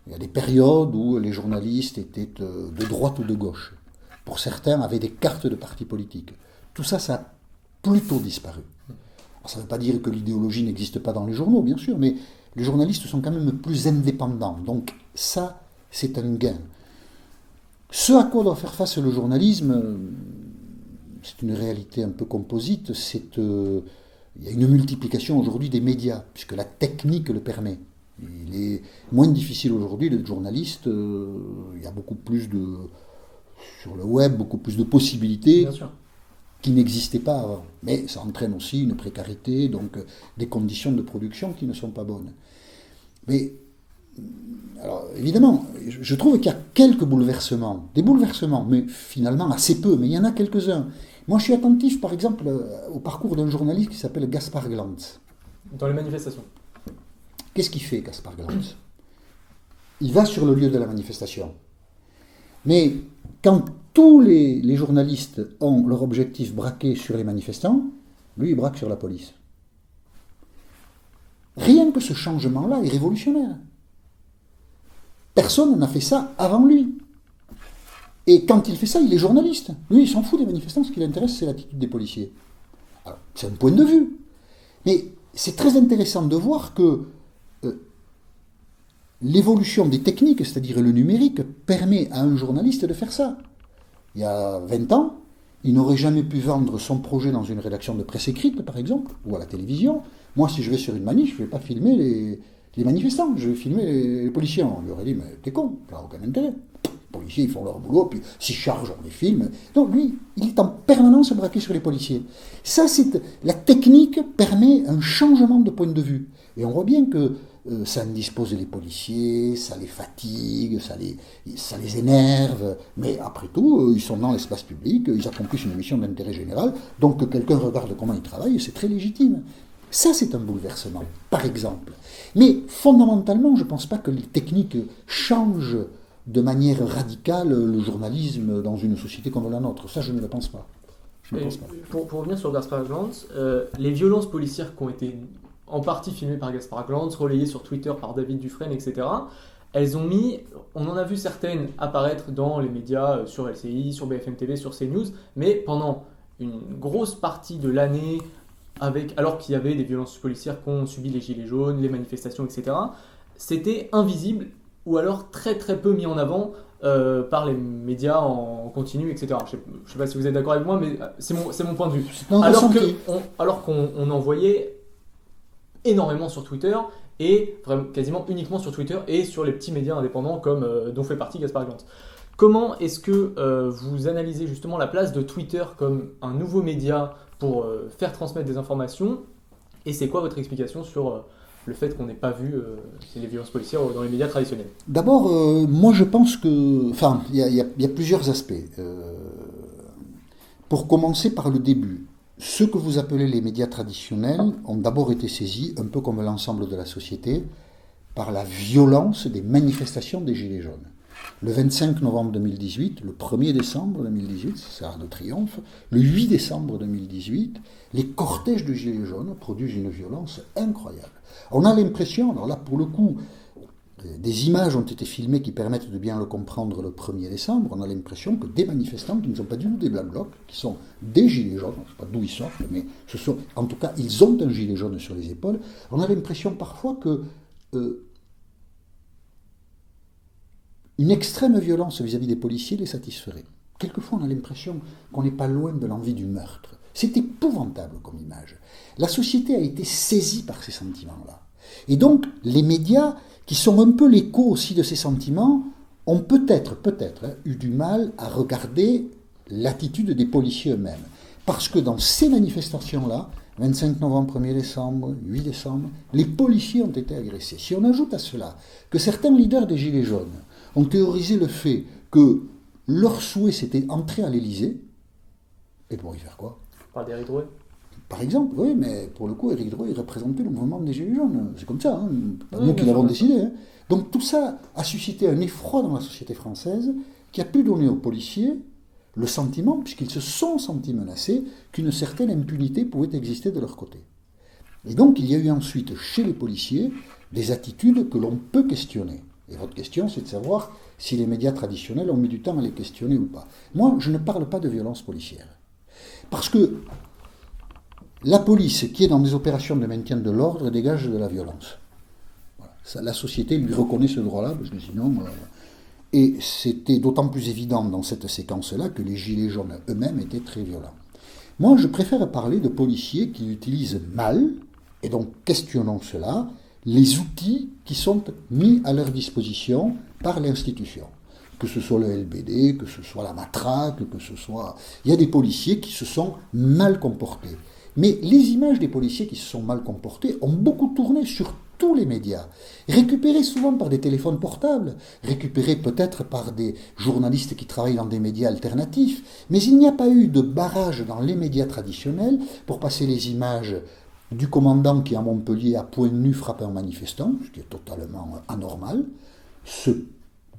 G: Il y a des périodes où les journalistes étaient de droite ou de gauche. Pour certains, avaient des cartes de partis politiques. Tout ça, ça a plutôt disparu. Alors, ça ne veut pas dire que l'idéologie n'existe pas dans les journaux, bien sûr, mais les journalistes sont quand même plus indépendants. Donc ça, c'est un gain. Ce à quoi doit faire face le journalisme, c'est une réalité un peu composite, il y a une multiplication aujourd'hui des médias, puisque la technique le permet. Il est moins difficile aujourd'hui d'être journaliste, il y a beaucoup plus sur le web, beaucoup plus de possibilités qui n'existaient pas avant. Mais ça entraîne aussi une précarité, donc des conditions de production qui ne sont pas bonnes. Mais, alors évidemment, je trouve qu'il y a quelques bouleversements, des bouleversements, mais finalement assez peu, mais il y en a quelques-uns. Moi je suis attentif par exemple au parcours d'un journaliste qui s'appelle Gaspard Glantz.
F: Dans les manifestations.
G: Qu'est-ce qu'il fait Gaspard Glantz ? Il va sur le lieu de la manifestation. Mais quand tous les journalistes ont leur objectif braqué sur les manifestants, lui, il braque sur la police. Rien que ce changement-là est révolutionnaire. Personne n'a fait ça avant lui. Et quand il fait ça, il est journaliste. Lui, il s'en fout des manifestants, ce qui l'intéresse, c'est l'attitude des policiers. Alors, c'est un point de vue. Mais c'est très intéressant de voir que l'évolution des techniques, c'est-à-dire le numérique, permet à un journaliste de faire ça. Il y a 20 ans, il n'aurait jamais pu vendre son projet dans une rédaction de presse écrite, par exemple, ou à la télévision. Moi, si je vais sur une manif, je ne vais pas filmer les manifestants, je vais filmer les policiers. On lui aurait dit, mais t'es con, ça n'a aucun intérêt. Les policiers, ils font leur boulot, puis s'ils chargent, on les filme. Donc lui, il est en permanence braqué sur les policiers. Ça, la technique permet un changement de point de vue. Et on voit bien que ça indispose les policiers, ça les fatigue, ça les énerve, mais après tout, ils sont dans l'espace public, ils accomplissent une mission d'intérêt général, donc que quelqu'un regarde comment ils travaillent, c'est très légitime. Ça, c'est un bouleversement, par exemple. Mais fondamentalement, je ne pense pas que les techniques changent de manière radicale le journalisme dans une société comme la nôtre. Ça, je ne le pense pas.
F: Pour revenir sur Gaspard Glantz, les violences policières qui ont été en partie filmées par Gaspard Glantz, relayées sur Twitter par David Dufresne, etc., elles ont on en a vu certaines apparaître dans les médias, sur LCI, sur BFM TV, sur CNews, mais pendant une grosse partie de l'année, alors qu'il y avait des violences policières qu'ont subi les Gilets jaunes, les manifestations, etc., c'était invisible, ou alors très très peu mis en avant par les médias en continu, etc. Je ne sais pas si vous êtes d'accord avec moi, mais c'est mon point de vue. Alors qu'on en voyait énormément sur Twitter, et vraiment, quasiment uniquement sur Twitter, et sur les petits médias indépendants dont fait partie Gaspard Glantz. Comment est-ce que vous analysez justement la place de Twitter comme un nouveau média pour faire transmettre des informations, et c'est quoi votre explication sur le fait qu'on n'ait pas vu les violences policières dans les médias traditionnels ?
G: D'abord, moi je pense que... Enfin, il y a plusieurs aspects. Pour commencer par le début, ceux que vous appelez les médias traditionnels ont d'abord été saisis, un peu comme l'ensemble de la société, par la violence des manifestations des Gilets jaunes. Le 25 novembre 2018, le 1er décembre 2018, c'est Arc de Triomphe, le 8 décembre 2018, les cortèges de Gilets jaunes produisent une violence incroyable. On a l'impression, alors là pour le coup, des images ont été filmées qui permettent de bien le comprendre le 1er décembre, on a l'impression que des manifestants qui ne sont pas du tout des Black Blocs, qui sont des Gilets jaunes, je ne sais pas d'où ils sortent, mais en tout cas ils ont un gilet jaune sur les épaules, on a l'impression parfois que une extrême violence vis-à-vis des policiers les satisferait. Quelquefois, on a l'impression qu'on n'est pas loin de l'envie du meurtre. C'est épouvantable comme image. La société a été saisie par ces sentiments-là. Et donc, les médias, qui sont un peu l'écho aussi de ces sentiments, ont peut-être eu du mal à regarder l'attitude des policiers eux-mêmes. Parce que dans ces manifestations-là, 25 novembre, 1er décembre, 8 décembre, les policiers ont été agressés. Si on ajoute à cela que certains leaders des Gilets jaunes ont théorisé le fait que leur souhait c'était entrer à l'Élysée, et pour y faire quoi ?
F: Par d'Éric Drouet.
G: Par exemple, oui, mais pour le coup, Éric Drouet il représentait le mouvement des Gilets jaunes. C'est comme ça, pas nous qui l'avons décidé. Hein. Donc tout ça a suscité un effroi dans la société française qui a pu donner aux policiers le sentiment, puisqu'ils se sont sentis menacés, qu'une certaine impunité pouvait exister de leur côté. Et donc il y a eu ensuite chez les policiers des attitudes que l'on peut questionner. Et votre question, c'est de savoir si les médias traditionnels ont mis du temps à les questionner ou pas. Moi, je ne parle pas de violence policière. Parce que la police, qui est dans des opérations de maintien de l'ordre, dégage de la violence. Voilà. Ça, la société lui reconnaît ce droit-là, parce que sinon... Et c'était d'autant plus évident dans cette séquence-là que les Gilets jaunes eux-mêmes étaient très violents. Moi, je préfère parler de policiers qui utilisent mal, et donc questionnons cela, les outils qui sont mis à leur disposition par l'institution. Que ce soit le LBD, que ce soit la matraque, que ce soit... Il y a des policiers qui se sont mal comportés. Mais les images des policiers qui se sont mal comportés ont beaucoup tourné sur tous les médias, récupérés souvent par des téléphones portables, récupérés peut-être par des journalistes qui travaillent dans des médias alternatifs, mais il n'y a pas eu de barrage dans les médias traditionnels pour passer les images du commandant qui, à Montpellier, à point nu frappe un manifestant, ce qui est totalement anormal. Ce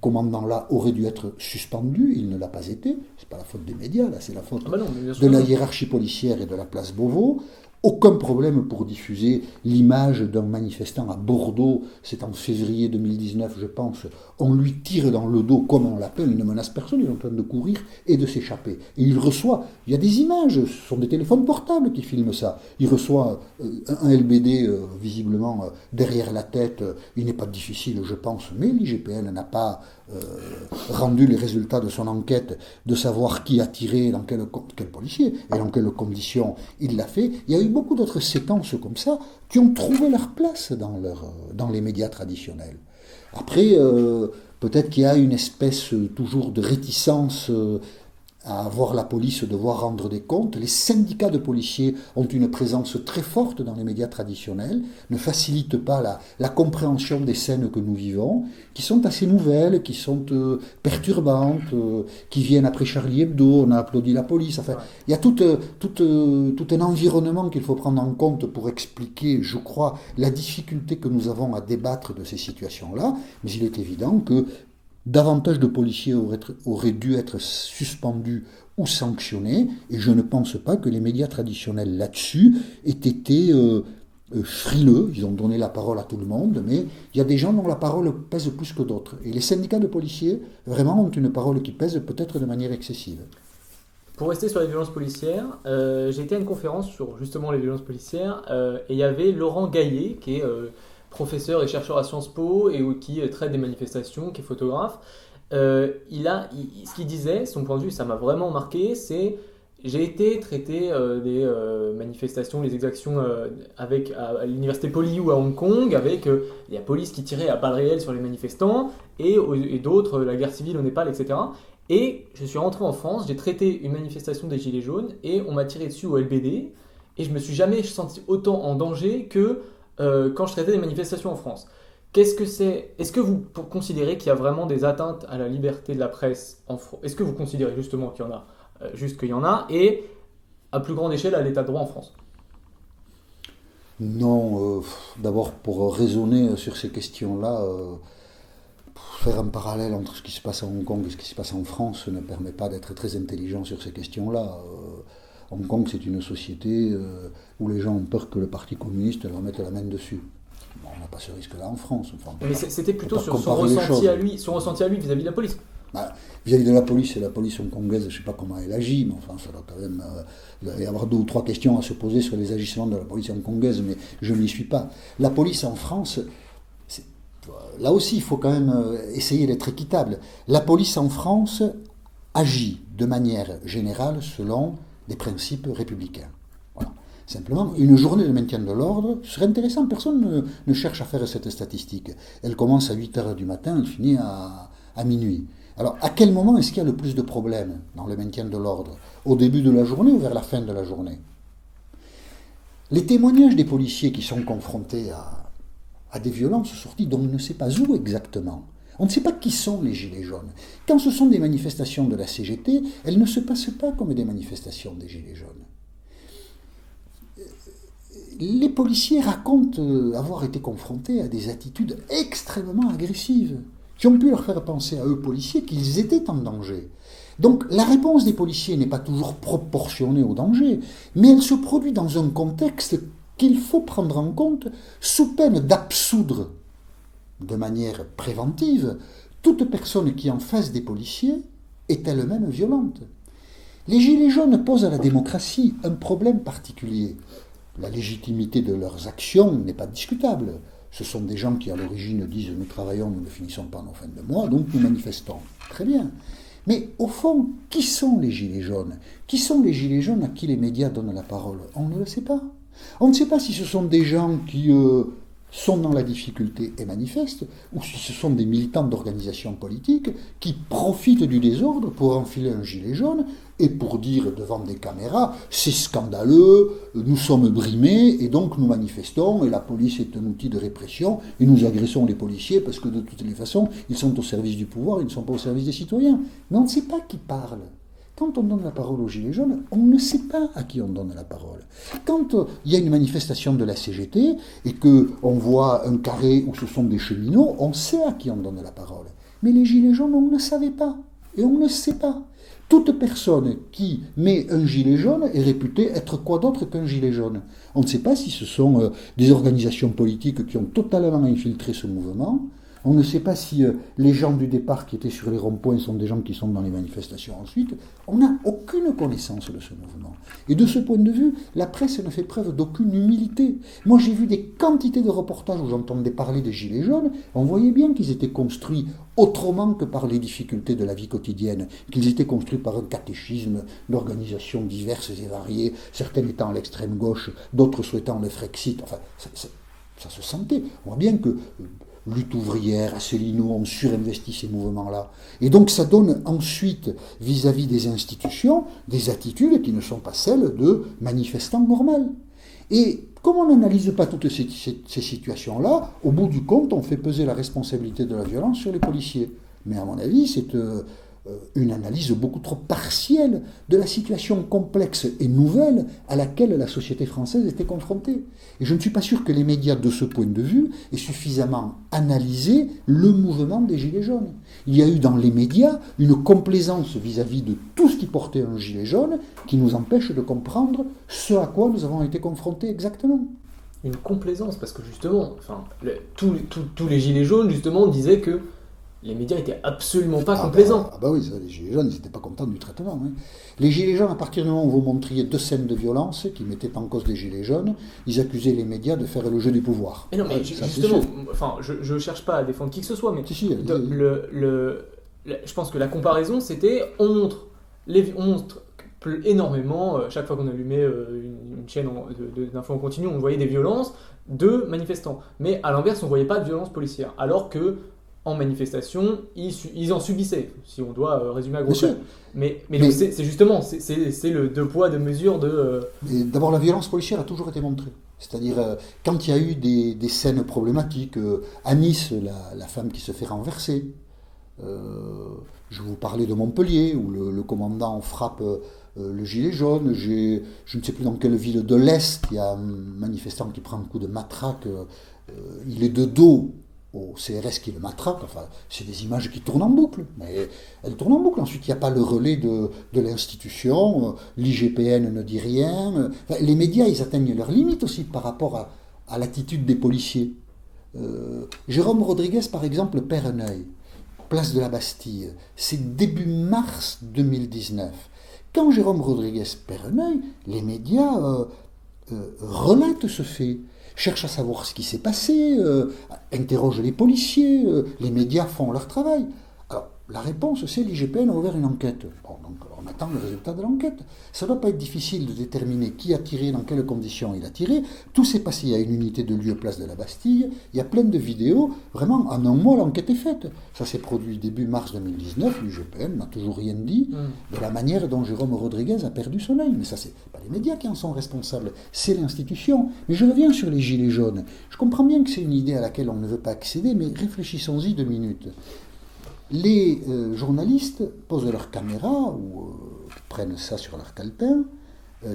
G: commandant-là aurait dû être suspendu, il ne l'a pas été. C'est pas la faute des médias, là, c'est la faute de la hiérarchie policière et de la place Beauvau. Aucun problème pour diffuser l'image d'un manifestant à Bordeaux, c'est en février 2019, je pense. On lui tire dans le dos, comme on l'appelle, il ne menace personne, il est en train de courir et de s'échapper. Et il reçoit, il y a des images, ce sont des téléphones portables qui filment ça. Il reçoit un LBD visiblement derrière la tête, il n'est pas difficile, je pense, mais l'IGPN n'a pas rendu les résultats de son enquête de savoir qui a tiré, dans quel policier, et dans quelles conditions il l'a fait. Il y a eu beaucoup d'autres séquences comme ça qui ont trouvé leur place dans les médias traditionnels. Après, peut-être qu'il y a une espèce toujours de réticence à voir la police devoir rendre des comptes. Les syndicats de policiers ont une présence très forte dans les médias traditionnels, ne facilitent pas la compréhension des scènes que nous vivons, qui sont assez nouvelles, qui sont perturbantes, qui viennent après Charlie Hebdo, on a applaudi la police. Enfin, il y a tout un environnement qu'il faut prendre en compte pour expliquer, je crois, la difficulté que nous avons à débattre de ces situations-là, mais il est évident que davantage de policiers auraient dû être suspendus ou sanctionnés, et je ne pense pas que les médias traditionnels là-dessus aient été frileux. Ils ont donné la parole à tout le monde, mais il y a des gens dont la parole pèse plus que d'autres. Et les syndicats de policiers, vraiment, ont une parole qui pèse peut-être de manière excessive.
F: Pour rester sur les violences policières, j'ai été à une conférence sur justement les violences policières, et il y avait Laurent Gaillet, qui est... professeur et chercheur à Sciences Po et qui traite des manifestations, qui est photographe. Ce qu'il disait, son point de vue, ça m'a vraiment marqué, c'est j'ai été traiter des manifestations, les exactions à l'université Poly-U à Hong Kong, avec la police qui tirait à balles réelles sur les manifestants et d'autres, la guerre civile au Népal, etc. Et je suis rentré en France, j'ai traité une manifestation des Gilets jaunes et on m'a tiré dessus au LBD et je me suis jamais senti autant en danger que quand je traitais des manifestations en France. Qu'est-ce que c'est ? Est-ce que vous considérez qu'il y a vraiment des atteintes à la liberté de la presse en France ? Est-ce que vous considérez justement qu'il y en a, juste qu'il y en a, et à plus grande échelle à l'état de droit en France ?
G: Non, d'abord pour raisonner sur ces questions-là, faire un parallèle entre ce qui se passe à Hong Kong et ce qui se passe en France ne permet pas d'être très intelligent sur ces questions-là. Hong Kong, c'est une société où les gens ont peur que le Parti communiste leur mette la main dessus. Bon, on n'a pas ce risque-là en France. Enfin,
F: mais c'était plutôt sur son ressenti à lui vis-à-vis de la police.
G: Vis-à-vis de la police, et la police hongkongaise, je ne sais pas comment elle agit, mais enfin, ça doit quand même il doit y avoir 2 ou 3 questions à se poser sur les agissements de la police hongkongaise, mais je n'y suis pas. La police en France, là aussi, il faut quand même essayer d'être équitable. La police en France agit de manière générale selon des principes républicains. Voilà. Simplement, une journée de maintien de l'ordre serait intéressant. Personne ne cherche à faire cette statistique. Elle commence à 8h du matin, elle finit à minuit. Alors, à quel moment est-ce qu'il y a le plus de problèmes dans le maintien de l'ordre? Au début de la journée ou vers la fin de la journée? Les témoignages des policiers qui sont confrontés à des violences sorties dont on ne sait pas où exactement. On ne sait pas qui sont les gilets jaunes. Quand ce sont des manifestations de la CGT, elles ne se passent pas comme des manifestations des gilets jaunes. Les policiers racontent avoir été confrontés à des attitudes extrêmement agressives, qui ont pu leur faire penser à eux, policiers, qu'ils étaient en danger. Donc la réponse des policiers n'est pas toujours proportionnée au danger, mais elle se produit dans un contexte qu'il faut prendre en compte sous peine d'absoudre de manière préventive toute personne qui, en face des policiers, est elle-même violente. Les gilets jaunes posent à la démocratie un problème particulier. La légitimité de leurs actions n'est pas discutable. Ce sont des gens qui, à l'origine, disent « nous travaillons, nous ne finissons pas nos fins de mois, donc nous manifestons ». Très bien. Mais au fond, qui sont les gilets jaunes? Qui sont les gilets jaunes à qui les médias donnent la parole? On ne le sait pas. On ne sait pas si ce sont des gens qui sont dans la difficulté et manifestent, ou si ce sont des militants d'organisations politiques qui profitent du désordre pour enfiler un gilet jaune et pour dire devant des caméras « c'est scandaleux, nous sommes brimés et donc nous manifestons et la police est un outil de répression et nous agressons les policiers parce que de toutes les façons, ils sont au service du pouvoir, ils ne sont pas au service des citoyens. » Mais on ne sait pas qui parle. Quand on donne la parole aux gilets jaunes, on ne sait pas à qui on donne la parole. Quand il y a une manifestation de la CGT et qu'on voit un carré où ce sont des cheminots, on sait à qui on donne la parole. Mais les gilets jaunes, on ne savait pas. Et on ne sait pas. Toute personne qui met un gilet jaune est réputée être quoi d'autre qu'un gilet jaune. On ne sait pas si ce sont des organisations politiques qui ont totalement infiltré ce mouvement. On ne sait pas si les gens du départ qui étaient sur les ronds-points sont des gens qui sont dans les manifestations ensuite. On n'a aucune connaissance de ce mouvement. Et de ce point de vue, la presse ne fait preuve d'aucune humilité. Moi, j'ai vu des quantités de reportages où j'entendais parler des gilets jaunes. On voyait bien qu'ils étaient construits autrement que par les difficultés de la vie quotidienne, qu'ils étaient construits par un catéchisme d'organisations diverses et variées, certaines étant à l'extrême gauche, d'autres souhaitant le Frexit. Enfin, ça se sentait. On voit bien que lutte ouvrière, Asselineau ont surinvesti ces mouvements-là. Et donc ça donne ensuite, vis-à-vis des institutions, des attitudes qui ne sont pas celles de manifestants normaux. Et comme on n'analyse pas toutes ces situations-là, au bout du compte, on fait peser la responsabilité de la violence sur les policiers. Mais à mon avis, c'est une analyse beaucoup trop partielle de la situation complexe et nouvelle à laquelle la société française était confrontée. Et je ne suis pas sûr que les médias, de ce point de vue, aient suffisamment analysé le mouvement des Gilets jaunes. Il y a eu dans les médias une complaisance vis-à-vis de tout ce qui portait un gilet jaune qui nous empêche de comprendre ce à quoi nous avons été confrontés exactement.
F: Une complaisance, parce que justement, tous les Gilets jaunes, justement, disaient que les médias étaient absolument pas complaisants.
G: Oui, ça, les Gilets jaunes, ils n'étaient pas contents du traitement. Hein. Les Gilets jaunes, à partir du moment où vous montriez 2 scènes de violence qui mettaient en cause les Gilets jaunes, ils accusaient les médias de faire le jeu du pouvoir.
F: Et non, mais justement, je ne cherche pas à défendre qui que ce soit, mais je pense que la comparaison, c'était on montre énormément, chaque fois qu'on allumait une chaîne d'infos en continu, on voyait des violences de manifestants. Mais à l'inverse, on ne voyait pas de violences policières. Alors que en manifestation, ils en subissaient, si on doit résumer à gros traits. Mais donc c'est justement, c'est le 2 poids, 2 mesures de...
G: D'abord, la violence policière a toujours été montrée. C'est-à-dire, quand il y a eu des scènes problématiques, à Nice, la femme qui se fait renverser, je vous parlais de Montpellier, où le commandant frappe le gilet jaune, je ne sais plus dans quelle ville de l'Est, il y a un manifestant qui prend un coup de matraque, il est de dos au CRS qui le matraque. Enfin, c'est des images qui tournent en boucle, mais elles tournent en boucle. Ensuite, il n'y a pas le relais de l'institution, l'IGPN ne dit rien. Enfin, les médias, ils atteignent leurs limites aussi par rapport à l'attitude des policiers. Jérôme Rodriguez, par exemple, perd un œil. Place de la Bastille, c'est début mars 2019. Quand Jérôme Rodriguez perd un œil, les médias relatent ce fait, cherchent à savoir ce qui s'est passé, interrogent les policiers, les médias font leur travail. Alors, la réponse, c'est l'IGPN a ouvert une enquête. Bon, donc, on attend le résultat de l'enquête. Ça ne doit pas être difficile de déterminer qui a tiré, dans quelles conditions il a tiré. Tout s'est passé à une unité de lieu, place de la Bastille. Il y a plein de vidéos. Vraiment, en un mois, l'enquête est faite. Ça s'est produit début mars 2019. L'IGPN n'a toujours rien dit de la manière dont Jérôme Rodriguez a perdu son œil. Mais ça, c'est pas les médias qui en sont responsables, c'est l'institution. Mais je reviens sur les gilets jaunes. Je comprends bien que c'est une idée à laquelle on ne veut pas accéder, mais réfléchissons-y 2 minutes. Les journalistes posent leur caméra ou prennent ça sur leur calepin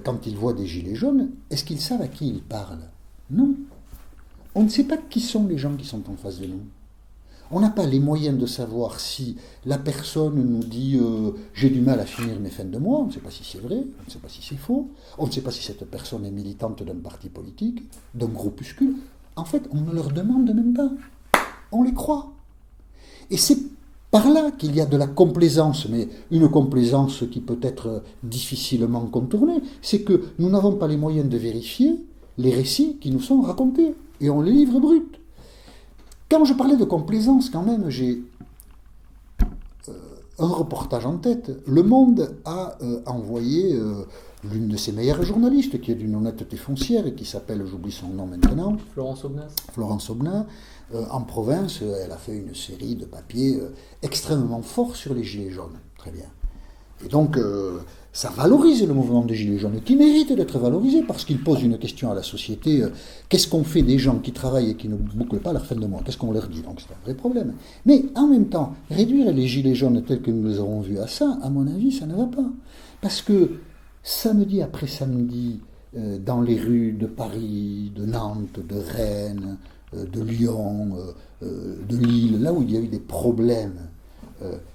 G: quand ils voient des gilets jaunes. Est-ce qu'ils savent à qui ils parlent? Non. On ne sait pas qui sont les gens qui sont en face de nous. On n'a pas les moyens de savoir si la personne nous dit j'ai du mal à finir mes fins de mois. On ne sait pas si c'est vrai, on ne sait pas si c'est faux. On ne sait pas si cette personne est militante d'un parti politique, d'un groupuscule. En fait, on ne leur demande même pas. On les croit. Et c'est par là qu'il y a de la complaisance, mais une complaisance qui peut être difficilement contournée, c'est que nous n'avons pas les moyens de vérifier les récits qui nous sont racontés, et on les livre bruts. Quand je parlais de complaisance, quand même, j'ai un reportage en tête. Le Monde a envoyé l'une de ses meilleures journalistes, qui est d'une honnêteté foncière, et qui s'appelle, j'oublie son nom maintenant, Florence Aubenas. En province, elle a fait une série de papiers extrêmement forts sur les gilets jaunes. Très bien. Et donc, ça valorise le mouvement des gilets jaunes, qui mérite d'être valorisé, parce qu'il pose une question à la société. Qu'est-ce qu'on fait des gens qui travaillent et qui ne bouclent pas leur fin de mois? Qu'est-ce qu'on leur dit? Donc c'est un vrai problème. Mais en même temps, réduire les gilets jaunes tels que nous les avons vus à ça, à mon avis, ça ne va pas. Parce que samedi après samedi, dans les rues de Paris, de Nantes, de Rennes, de Lyon, de Lille, là où il y a eu des problèmes,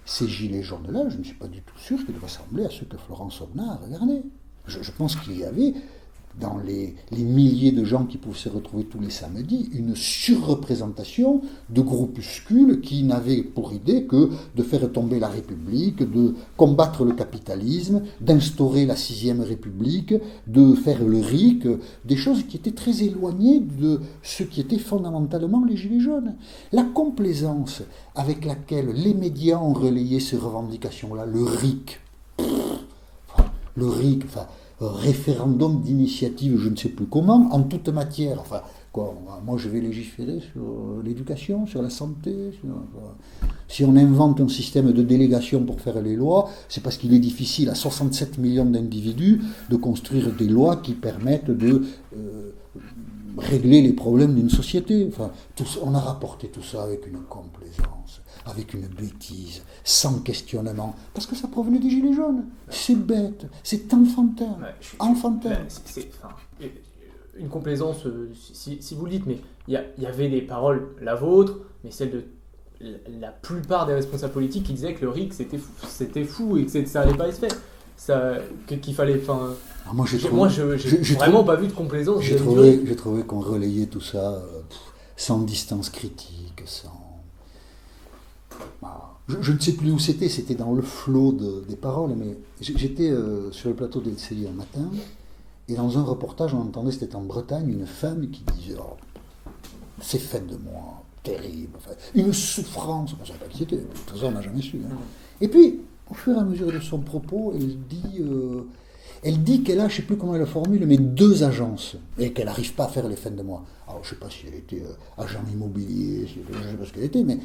G: ces gilets jaunes-là, je ne suis pas du tout sûr qu'ils ressemblaient à ceux que Florence Aubenas a regardés. Je pense qu'il y avait, dans les milliers de gens qui pouvaient se retrouver tous les samedis, une surreprésentation de groupuscules qui n'avaient pour idée que de faire tomber la République, de combattre le capitalisme, d'instaurer la 6e République, de faire le RIC, des choses qui étaient très éloignées de ce qui était fondamentalement les Gilets jaunes. La complaisance avec laquelle les médias ont relayé ces revendications-là, le RIC, référendum d'initiative, je ne sais plus comment, en toute matière. Enfin, quoi, moi je vais légiférer sur l'éducation, sur la santé. Si on invente un système de délégation pour faire les lois, c'est parce qu'il est difficile à 67 millions d'individus de construire des lois qui permettent de régler les problèmes d'une société. Enfin, on a rapporté tout ça avec une complaisance, avec une bêtise, sans questionnement, parce que ça provenait des Gilets jaunes. C'est bête, c'est enfantin. Enfantin.
F: Une complaisance, si vous le dites, mais il y avait des paroles, la vôtre, mais celle de la plupart des responsables politiques qui disaient que le RIC c'était fou et que ça n'allait pas se faire. Qu'il fallait.
G: Moi, j'ai
F: vraiment pas vu de complaisance.
G: J'ai trouvé qu'on relayait tout ça sans distance critique, sans. Je ne sais plus où c'était dans le flot des paroles, mais j'étais sur le plateau de LCI un matin, et dans un reportage, on entendait, c'était en Bretagne, une femme qui disait c'est fait de moi, terrible, une souffrance, on ne savait pas qui c'était, de toute façon on n'a jamais su. Et puis, au fur et à mesure de son propos, elle dit qu'elle a, je ne sais plus comment elle le formule, mais 2 agences, et qu'elle n'arrive pas à faire les fins de mois. Alors je ne sais pas si elle était agent immobilier, je ne sais pas ce qu'elle était, mais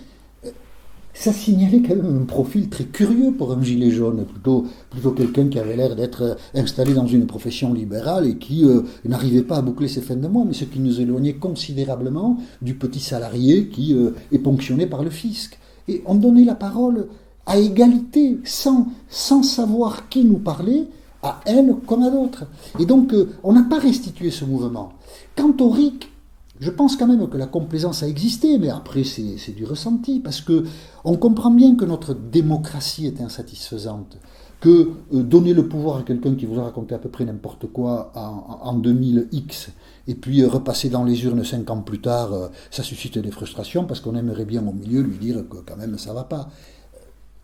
G: ça signalait quand même un profil très curieux pour un gilet jaune, plutôt quelqu'un qui avait l'air d'être installé dans une profession libérale et qui n'arrivait pas à boucler ses fins de mois, mais ce qui nous éloignait considérablement du petit salarié qui est ponctionné par le fisc. Et on donnait la parole à égalité, sans savoir qui nous parlait, à elle comme à d'autres. Et donc, on n'a pas restitué ce mouvement. Quant au RIC, Je pense quand même que la complaisance a existé, mais après c'est du ressenti, parce que on comprend bien que notre démocratie est insatisfaisante, que donner le pouvoir à quelqu'un qui vous a raconté à peu près n'importe quoi en 2000X, et puis repasser dans les urnes 5 ans plus tard, ça suscite des frustrations, parce qu'on aimerait bien au milieu lui dire que quand même ça va pas.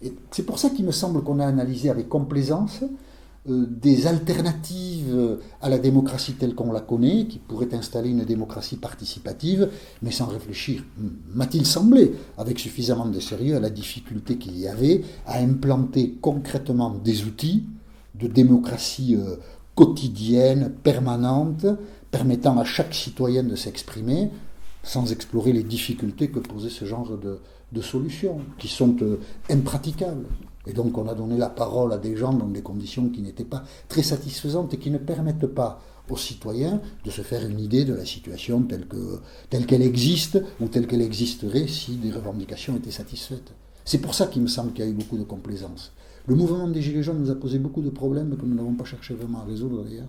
G: Et c'est pour ça qu'il me semble qu'on a analysé avec complaisance des alternatives à la démocratie telle qu'on la connaît, qui pourraient installer une démocratie participative, mais sans réfléchir, m'a-t-il semblé, avec suffisamment de sérieux à la difficulté qu'il y avait à implanter concrètement des outils de démocratie quotidienne, permanente, permettant à chaque citoyen de s'exprimer, sans explorer les difficultés que posait ce genre de solutions, qui sont impraticables. Et donc on a donné la parole à des gens dans des conditions qui n'étaient pas très satisfaisantes et qui ne permettent pas aux citoyens de se faire une idée de la situation telle qu'elle existe ou telle qu'elle existerait si des revendications étaient satisfaites. C'est pour ça qu'il me semble qu'il y a eu beaucoup de complaisance. Le mouvement des Gilets jaunes nous a posé beaucoup de problèmes que nous n'avons pas cherché vraiment à résoudre d'ailleurs,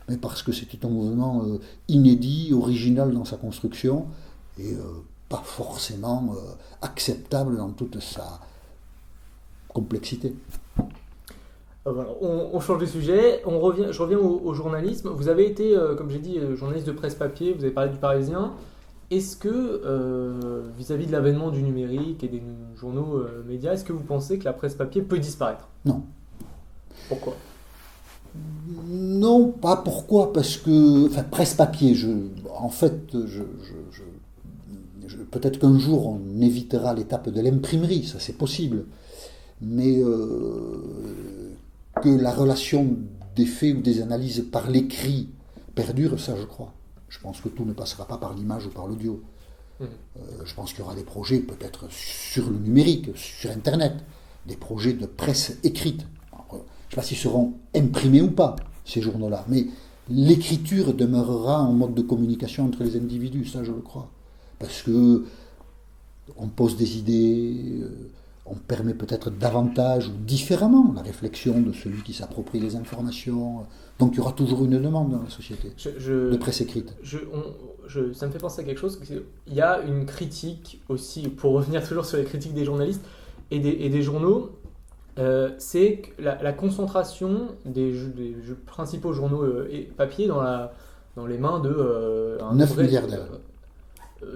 G: mais parce que c'était un mouvement inédit, original dans sa construction et pas forcément acceptable dans toute sa complexité.
F: Voilà, on change de sujet, je reviens au journalisme. Vous avez été, comme j'ai dit, journaliste de presse papier, vous avez parlé du Parisien. Est-ce que, vis-à-vis de l'avènement du numérique et des journaux médias, est-ce que vous pensez que la presse papier peut disparaître ?
G: Non.
F: Pourquoi ?
G: Non, pas pourquoi, parce que... Enfin, presse papier, peut-être qu'un jour on évitera l'étape de l'imprimerie, ça c'est possible. Mais que la relation des faits ou des analyses par l'écrit perdure, ça je crois. Je pense que tout ne passera pas par l'image ou par l'audio. Je pense qu'il y aura des projets peut-être sur le numérique, sur Internet, des projets de presse écrite. Alors, je ne sais pas s'ils seront imprimés ou pas, ces journaux-là, mais l'écriture demeurera un mode de communication entre les individus, ça je le crois. Parce que on pose des idées... on permet peut-être davantage ou différemment la réflexion de celui qui s'approprie les informations. Donc il y aura toujours une demande dans la société de presse écrite.
F: Ça me fait penser à quelque chose. Il y a une critique aussi, pour revenir toujours sur les critiques des journalistes et des journaux, c'est que la concentration des principaux journaux papier dans les mains de...
G: 9 milliardaires.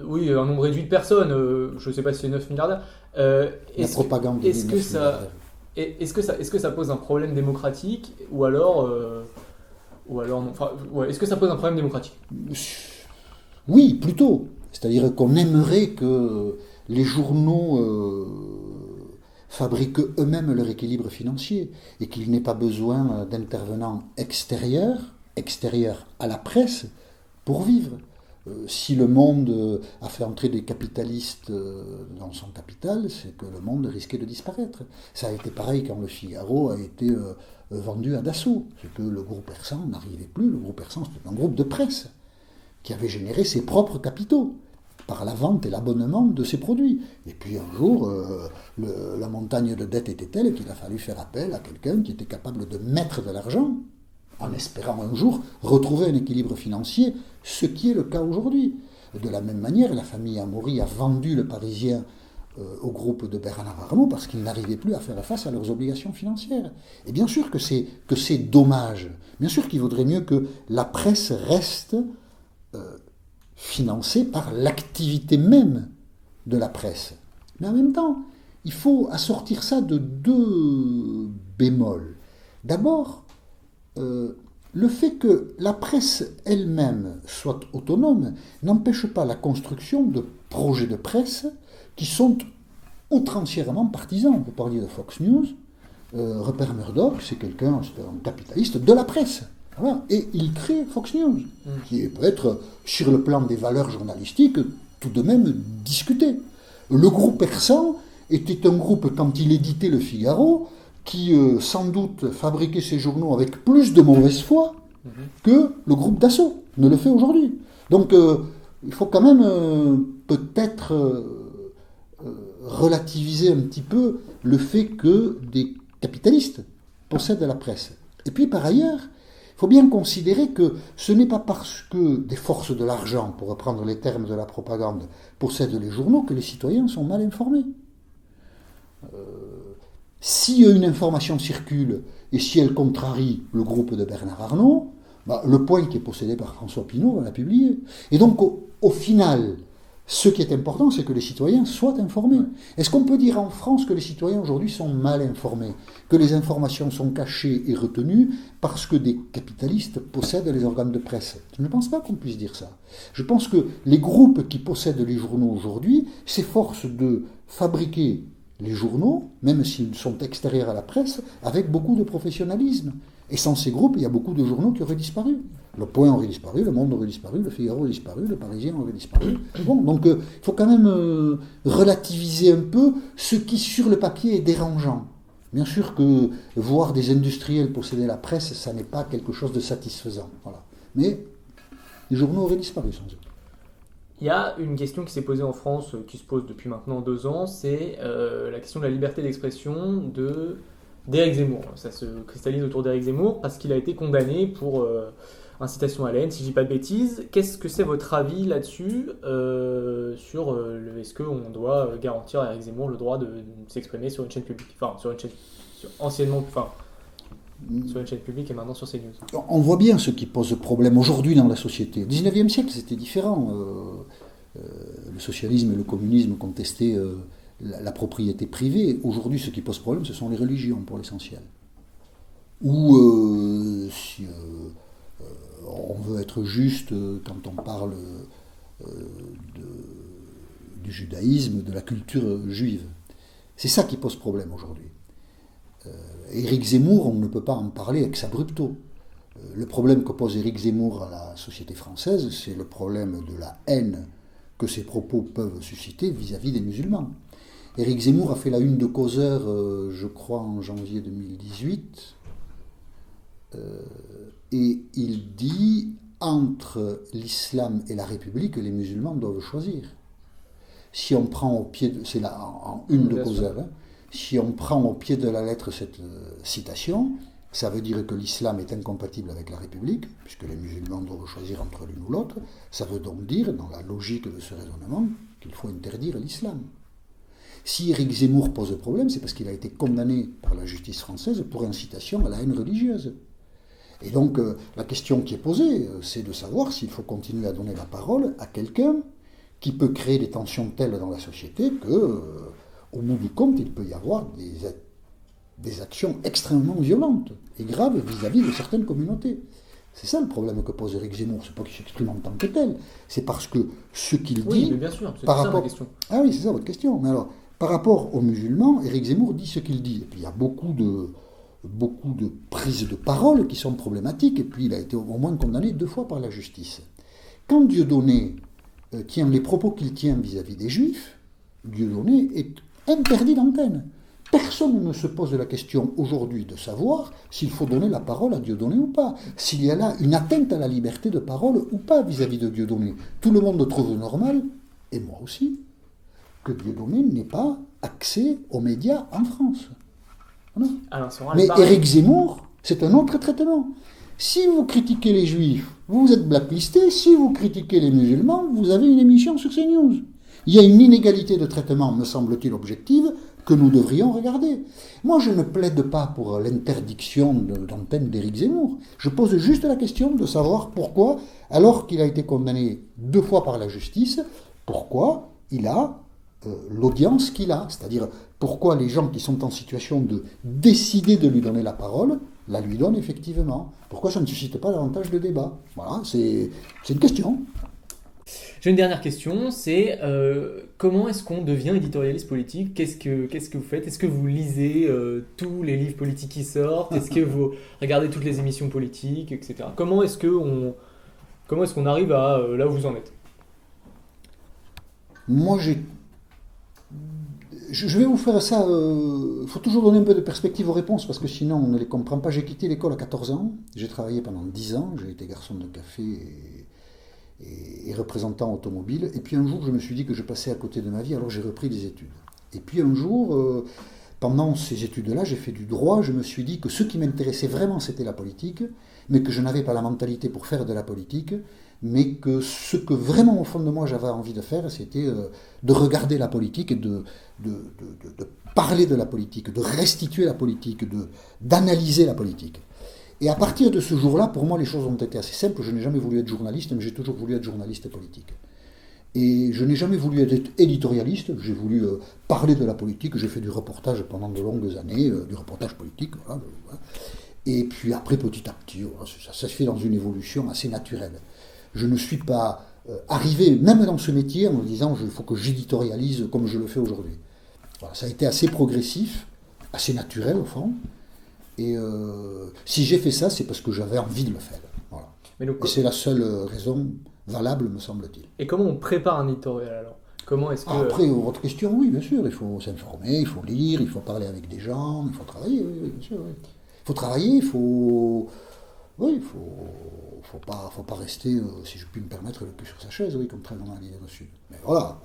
F: Oui, un nombre réduit de personnes, je ne sais pas si c'est 9 milliardaires.
G: La propagande.
F: Est-ce que ça pose un problème démocratique ou alors non, enfin, est-ce que ça pose un problème démocratique ?
G: Oui, plutôt. C'est-à-dire qu'on aimerait que les journaux fabriquent eux-mêmes leur équilibre financier et qu'il n'ait pas besoin d'intervenants extérieurs à la presse pour vivre. Si le Monde a fait entrer des capitalistes dans son capital, c'est que le Monde risquait de disparaître. Ça a été pareil quand le Figaro a été vendu à Dassault. C'est que le groupe Hersan n'arrivait plus. Le groupe Hersan, c'était un groupe de presse qui avait généré ses propres capitaux par la vente et l'abonnement de ses produits. Et puis un jour, la montagne de dettes était telle qu'il a fallu faire appel à quelqu'un qui était capable de mettre de l'argent en espérant un jour retrouver un équilibre financier, ce qui est le cas aujourd'hui. De la même manière, la famille Amaury a vendu le Parisien au groupe de Bernard Arnault parce qu'ils n'arrivaient plus à faire face à leurs obligations financières. Et bien sûr que c'est dommage. Bien sûr qu'il vaudrait mieux que la presse reste financée par l'activité même de la presse. Mais en même temps, il faut assortir ça de 2 bémols. D'abord, le fait que la presse elle-même soit autonome n'empêche pas la construction de projets de presse qui sont outrancièrement partisans. Vous parliez de Fox News, Rupert Murdoch, c'est un capitaliste de la presse. Voilà. Et il crée Fox News, qui peut être, sur le plan des valeurs journalistiques, tout de même discuté. Le groupe Hersan était un groupe, quand il éditait Le Figaro, qui sans doute fabriquait ses journaux avec plus de mauvaise foi que le groupe Dassault ne le fait aujourd'hui. Donc il faut quand même peut-être relativiser un petit peu le fait que des capitalistes possèdent la presse. Et puis par ailleurs, il faut bien considérer que ce n'est pas parce que des forces de l'argent, pour reprendre les termes de la propagande, possèdent les journaux que les citoyens sont mal informés. Si une information circule et si elle contrarie le groupe de Bernard Arnault, le Point qui est possédé par François Pinault va la publier. Et donc, au final, ce qui est important, c'est que les citoyens soient informés. Est-ce qu'on peut dire en France que les citoyens aujourd'hui sont mal informés, que les informations sont cachées et retenues parce que des capitalistes possèdent les organes de presse? Je ne pense pas qu'on puisse dire ça. Je pense que les groupes qui possèdent les journaux aujourd'hui s'efforcent de fabriquer les journaux, même s'ils sont extérieurs à la presse, avec beaucoup de professionnalisme. Et sans ces groupes, il y a beaucoup de journaux qui auraient disparu. Le Point aurait disparu, Le Monde aurait disparu, Le Figaro aurait disparu, Le Parisien aurait disparu. Bon, donc il faut quand même relativiser un peu ce qui, sur le papier, est dérangeant. Bien sûr que voir des industriels posséder la presse, ça n'est pas quelque chose de satisfaisant. Voilà. Mais les journaux auraient disparu sans eux.
F: Il y a une question qui s'est posée en France, qui se pose depuis maintenant 2 ans, c'est la question de la liberté d'expression d'Éric Zemmour. Ça se cristallise autour d'Éric Zemmour parce qu'il a été condamné pour incitation à la haine, si je dis pas de bêtises. Qu'est-ce que c'est votre avis là-dessus sur est-ce qu'on doit garantir à Éric Zemmour le droit de s'exprimer sur une chaîne publique, enfin sur une chaîne sur une chaîne publique et maintenant sur CNews?
G: On voit bien ce qui pose problème aujourd'hui dans la société. Au XIXe siècle, c'était différent. Le socialisme et le communisme contestaient la propriété privée. Aujourd'hui, ce qui pose problème, ce sont les religions, pour l'essentiel. Ou, si on veut être juste, quand on parle du judaïsme, de la culture juive. C'est ça qui pose problème aujourd'hui. Éric Zemmour, on ne peut pas en parler ex abrupto. Le problème que pose Éric Zemmour à la société française, c'est le problème de la haine que ses propos peuvent susciter vis-à-vis des musulmans. Éric Zemmour a fait la une de Causeur, je crois, en janvier 2018, et il dit « Entre l'islam et la République, les musulmans doivent choisir ». Si on prend au pied de... C'est là, en une de Causeur, hein. Si on prend au pied de la lettre cette citation, ça veut dire que l'islam est incompatible avec la République, puisque les musulmans doivent choisir entre l'une ou l'autre. Ça veut donc dire, dans la logique de ce raisonnement, qu'il faut interdire l'islam. Si Éric Zemmour pose problème, c'est parce qu'il a été condamné par la justice française pour incitation à la haine religieuse. Et donc, la question qui est posée, c'est de savoir s'il faut continuer à donner la parole à quelqu'un qui peut créer des tensions telles dans la société que... Au bout du compte, il peut y avoir des actions extrêmement violentes et graves vis-à-vis de certaines communautés. C'est ça le problème que pose Éric Zemmour. C'est pas qu'il s'exprime en tant que tel, c'est parce que ce qu'il dit...
F: Oui, mais bien sûr, c'est
G: par
F: ça
G: rapport...
F: ma question.
G: Ah oui, c'est ça votre question. Mais alors, par rapport aux musulmans, Éric Zemmour dit ce qu'il dit. Et puis il y a beaucoup de prises de parole qui sont problématiques, et puis il a été au moins condamné 2 fois par la justice. Quand Dieudonné tient les propos qu'il tient vis-à-vis des Juifs, Dieudonné est interdit d'antenne. Personne ne se pose la question aujourd'hui de savoir s'il faut donner la parole à Dieudonné ou pas, s'il y a là une atteinte à la liberté de parole ou pas vis-à-vis de Dieudonné. Tout le monde trouve normal, et moi aussi, que Dieudonné n'ait pas accès aux médias en France. Voilà.
F: Alors,
G: mais Éric Zemmour, c'est un autre traitement. Si vous critiquez les Juifs, vous êtes blacklisté. Si vous critiquez les musulmans, vous avez une émission sur CNews. Il y a une inégalité de traitement, me semble-t-il, objective, que nous devrions regarder. Moi, je ne plaide pas pour l'interdiction d'antenne d'Éric Zemmour. Je pose juste la question de savoir pourquoi, alors qu'il a été condamné 2 fois par la justice, pourquoi il a l'audience qu'il a. C'est-à-dire, pourquoi les gens qui sont en situation de décider de lui donner la parole, la lui donnent effectivement. Pourquoi ça ne suscite pas davantage de débat? Voilà, c'est une question.
F: J'ai une dernière question, c'est comment est-ce qu'on devient éditorialiste politique? Qu'est-ce que vous faites? Est-ce que vous lisez tous les livres politiques qui sortent? Est-ce que vous regardez toutes les émissions politiques, etc. Comment est-ce qu'on arrive à là où vous en êtes?
G: Moi, je vais vous faire ça. Il faut toujours donner un peu de perspective aux réponses, parce que sinon on ne les comprend pas. J'ai quitté l'école à 14 ans, j'ai travaillé pendant 10 ans, j'ai été garçon de café et représentant automobile. Et puis un jour, je me suis dit que je passais à côté de ma vie, alors j'ai repris des études. Et puis un jour, pendant ces études-là, j'ai fait du droit, je me suis dit que ce qui m'intéressait vraiment, c'était la politique, mais que je n'avais pas la mentalité pour faire de la politique, mais que ce que vraiment au fond de moi j'avais envie de faire, c'était de regarder la politique et de parler de la politique, de restituer la politique, d'analyser la politique. Et à partir de ce jour-là, pour moi, les choses ont été assez simples. Je n'ai jamais voulu être journaliste, mais j'ai toujours voulu être journaliste politique. Et je n'ai jamais voulu être éditorialiste, j'ai voulu parler de la politique, j'ai fait du reportage pendant de longues années, du reportage politique, voilà. Et puis après, petit à petit, ça se fait dans une évolution assez naturelle. Je ne suis pas arrivé, même dans ce métier, en me disant il faut que j'éditorialise comme je le fais aujourd'hui. Voilà, ça a été assez progressif, assez naturel au fond. Et si j'ai fait ça, c'est parce que j'avais envie de le faire. Voilà. Et c'est la seule raison valable, me semble-t-il.
F: Et comment on prépare un éditorial alors ? Comment est-ce que...
G: Après, votre question, oui, bien sûr, il faut s'informer, il faut lire, il faut parler avec des gens, il faut travailler, oui, bien sûr. Oui. Il faut travailler, il faut... Oui, il faut pas rester, si je puis me permettre, le cul sur sa chaise, oui, comme très longtemps à l'idée reçue. Mais voilà.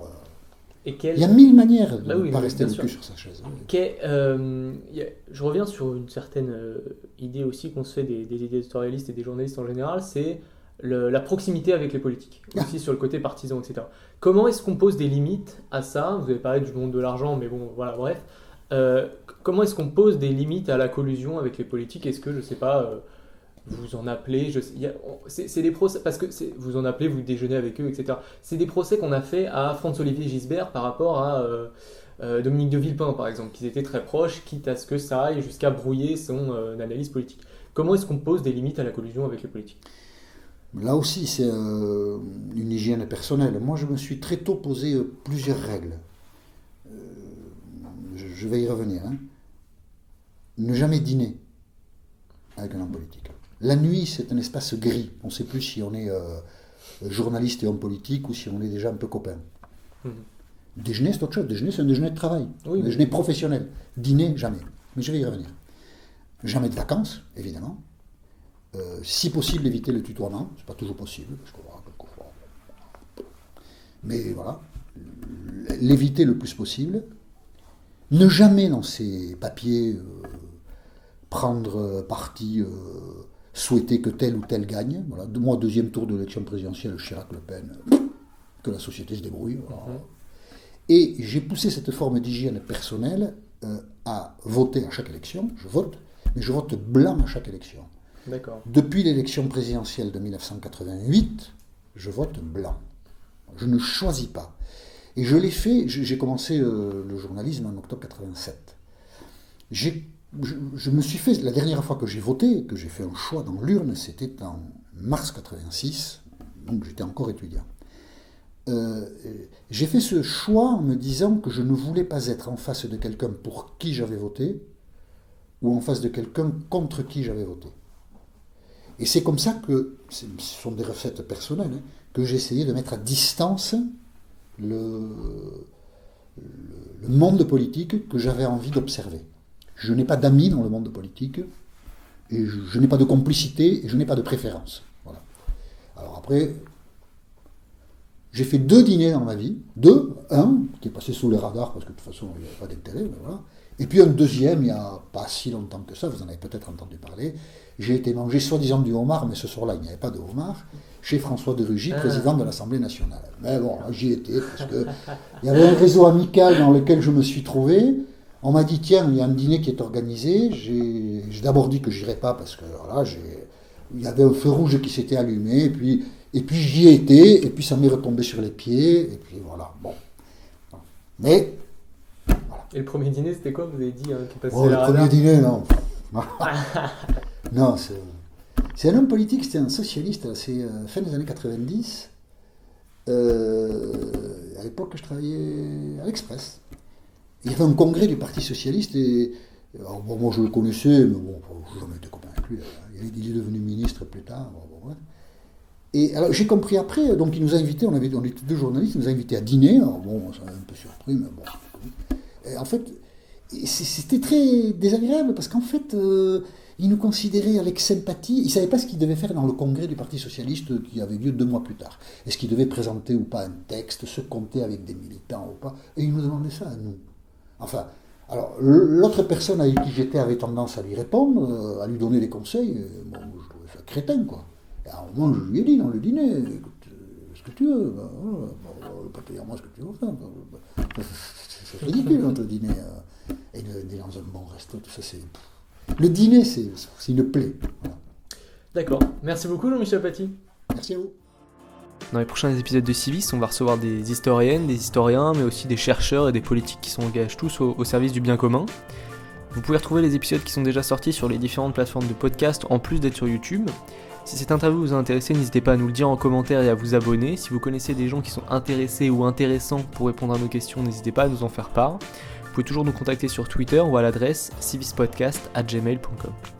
G: Il y a 1000 manières de ne pas rester le cul sur sa chaise. Oui.
F: Je reviens sur une certaine idée aussi qu'on se fait des éditorialistes et des journalistes en général, c'est la proximité avec les politiques, aussi sur le côté partisan, etc. Comment est-ce qu'on pose des limites à ça ? Vous avez parlé du monde de l'argent, mais bon, voilà, bref. Comment est-ce qu'on pose des limites à la collusion avec les politiques ? Est-ce que, je sais pas, vous en appelez, c'est des procès, parce que vous en appelez, vous déjeunez avec eux, etc. C'est des procès qu'on a fait à François-Olivier Gisbert par rapport à Dominique de Villepin, par exemple, qu'ils étaient très proches, quitte à ce que ça aille jusqu'à brouiller son analyse politique. Comment est-ce qu'on pose des limites à la collusion avec les politiques ?
G: Là aussi, c'est une hygiène personnelle. Moi, je me suis très tôt posé plusieurs règles. Je vais y revenir. Hein. Ne jamais dîner avec un homme politique. La nuit, c'est un espace gris. On ne sait plus si on est journaliste et homme politique ou si on est déjà un peu copain. Déjeuner, c'est autre chose. Déjeuner, c'est un déjeuner de travail. Oui, un déjeuner professionnel. Dîner, jamais. Mais je vais y revenir. Jamais de vacances, évidemment. Si possible, éviter le tutoiement. C'est pas toujours possible, parce que voilà, quelquefois. Mais voilà. L'éviter le plus possible. Ne jamais, dans ces papiers, prendre parti, souhaiter que tel ou tel gagne. Voilà. Moi, deuxième tour de l'élection présidentielle, Chirac-Le Pen, que la société se débrouille. Voilà. Et j'ai poussé cette forme d'hygiène personnelle à voter à chaque élection. Je vote, mais je vote blanc à chaque élection.
F: D'accord.
G: Depuis l'élection présidentielle de 1988, je vote blanc. Je ne choisis pas. Et je l'ai fait, j'ai commencé le journalisme en octobre 87. Je me suis fait, la dernière fois que j'ai voté, que j'ai fait un choix dans l'urne, c'était en mars 86, donc j'étais encore étudiant. J'ai fait ce choix en me disant que je ne voulais pas être en face de quelqu'un pour qui j'avais voté, ou en face de quelqu'un contre qui j'avais voté. Et c'est comme ça que, ce sont des recettes personnelles, hein, que j'ai essayé de mettre à distance le monde politique que j'avais envie d'observer. Je n'ai pas d'amis dans le monde politique, et je n'ai pas de complicité, et je n'ai pas de préférence. Voilà. Alors après, j'ai fait 2 dîners dans ma vie, un qui est passé sous les radars, parce que de toute façon il n'y avait pas d'intérêt, mais voilà. Et puis un deuxième, il n'y a pas si longtemps que ça, vous en avez peut-être entendu parler, j'ai été manger soi-disant du homard, mais ce soir-là il n'y avait pas de homard, chez François de Rugy, président de l'Assemblée nationale. Mais bon, j'y étais, parce qu'il y avait un réseau amical dans lequel je me suis trouvé. On m'a dit, tiens, il y a un dîner qui est organisé. J'ai d'abord dit que je n'irais pas, parce que voilà, il y avait un feu rouge qui s'était allumé, et puis j'y étais, et puis ça m'est retombé sur les pieds, et puis voilà, bon. Mais... Voilà.
F: Et le premier dîner, c'était quoi ? Vous avez dit qui passait
G: le premier dîner, non. Non, c'est un homme politique, c'était un socialiste, c'est fin des années 90. À l'époque, je travaillais à l'Express. Il y avait un congrès du Parti Socialiste, et alors, bon, moi je le connaissais, mais bon, je n'ai jamais été copain avec lui. Il est devenu ministre plus tard. Bon, ouais. Et alors j'ai compris après, donc il nous a invités, on était 2 journalistes, il nous a invités à dîner. Alors bon, ça m'a un peu surpris, mais bon. Et en fait, c'était très désagréable, parce qu'en fait, il nous considérait avec sympathie. Il ne savait pas ce qu'il devait faire dans le congrès du Parti Socialiste qui avait lieu 2 mois plus tard. Est-ce qu'il devait présenter ou pas un texte, se compter avec des militants ou pas. Et il nous demandait ça à nous. Enfin, Alors, l'autre personne avec qui j'étais avait tendance à lui répondre, à lui donner des conseils. Bon, je trouvais ça crétin, quoi. Et à un moment, je lui ai dit dans le dîner, écoute, ce que tu veux, pas te dire moi ce que tu veux faire. C'est ridicule, notre dîner. Et dans un bon resto, tout ça, c'est... Le dîner, c'est une plaie. Voilà.
F: D'accord. Merci beaucoup, Jean-Michel Apathy.
G: Merci à vous.
F: Dans les prochains épisodes de Civis, on va recevoir des historiennes, des historiens, mais aussi des chercheurs et des politiques qui s'engagent tous au service du bien commun. Vous pouvez retrouver les épisodes qui sont déjà sortis sur les différentes plateformes de podcast, en plus d'être sur YouTube. Si cette interview vous a intéressé, n'hésitez pas à nous le dire en commentaire et à vous abonner. Si vous connaissez des gens qui sont intéressés ou intéressants pour répondre à nos questions, n'hésitez pas à nous en faire part. Vous pouvez toujours nous contacter sur Twitter ou à l'adresse civispodcast@gmail.com.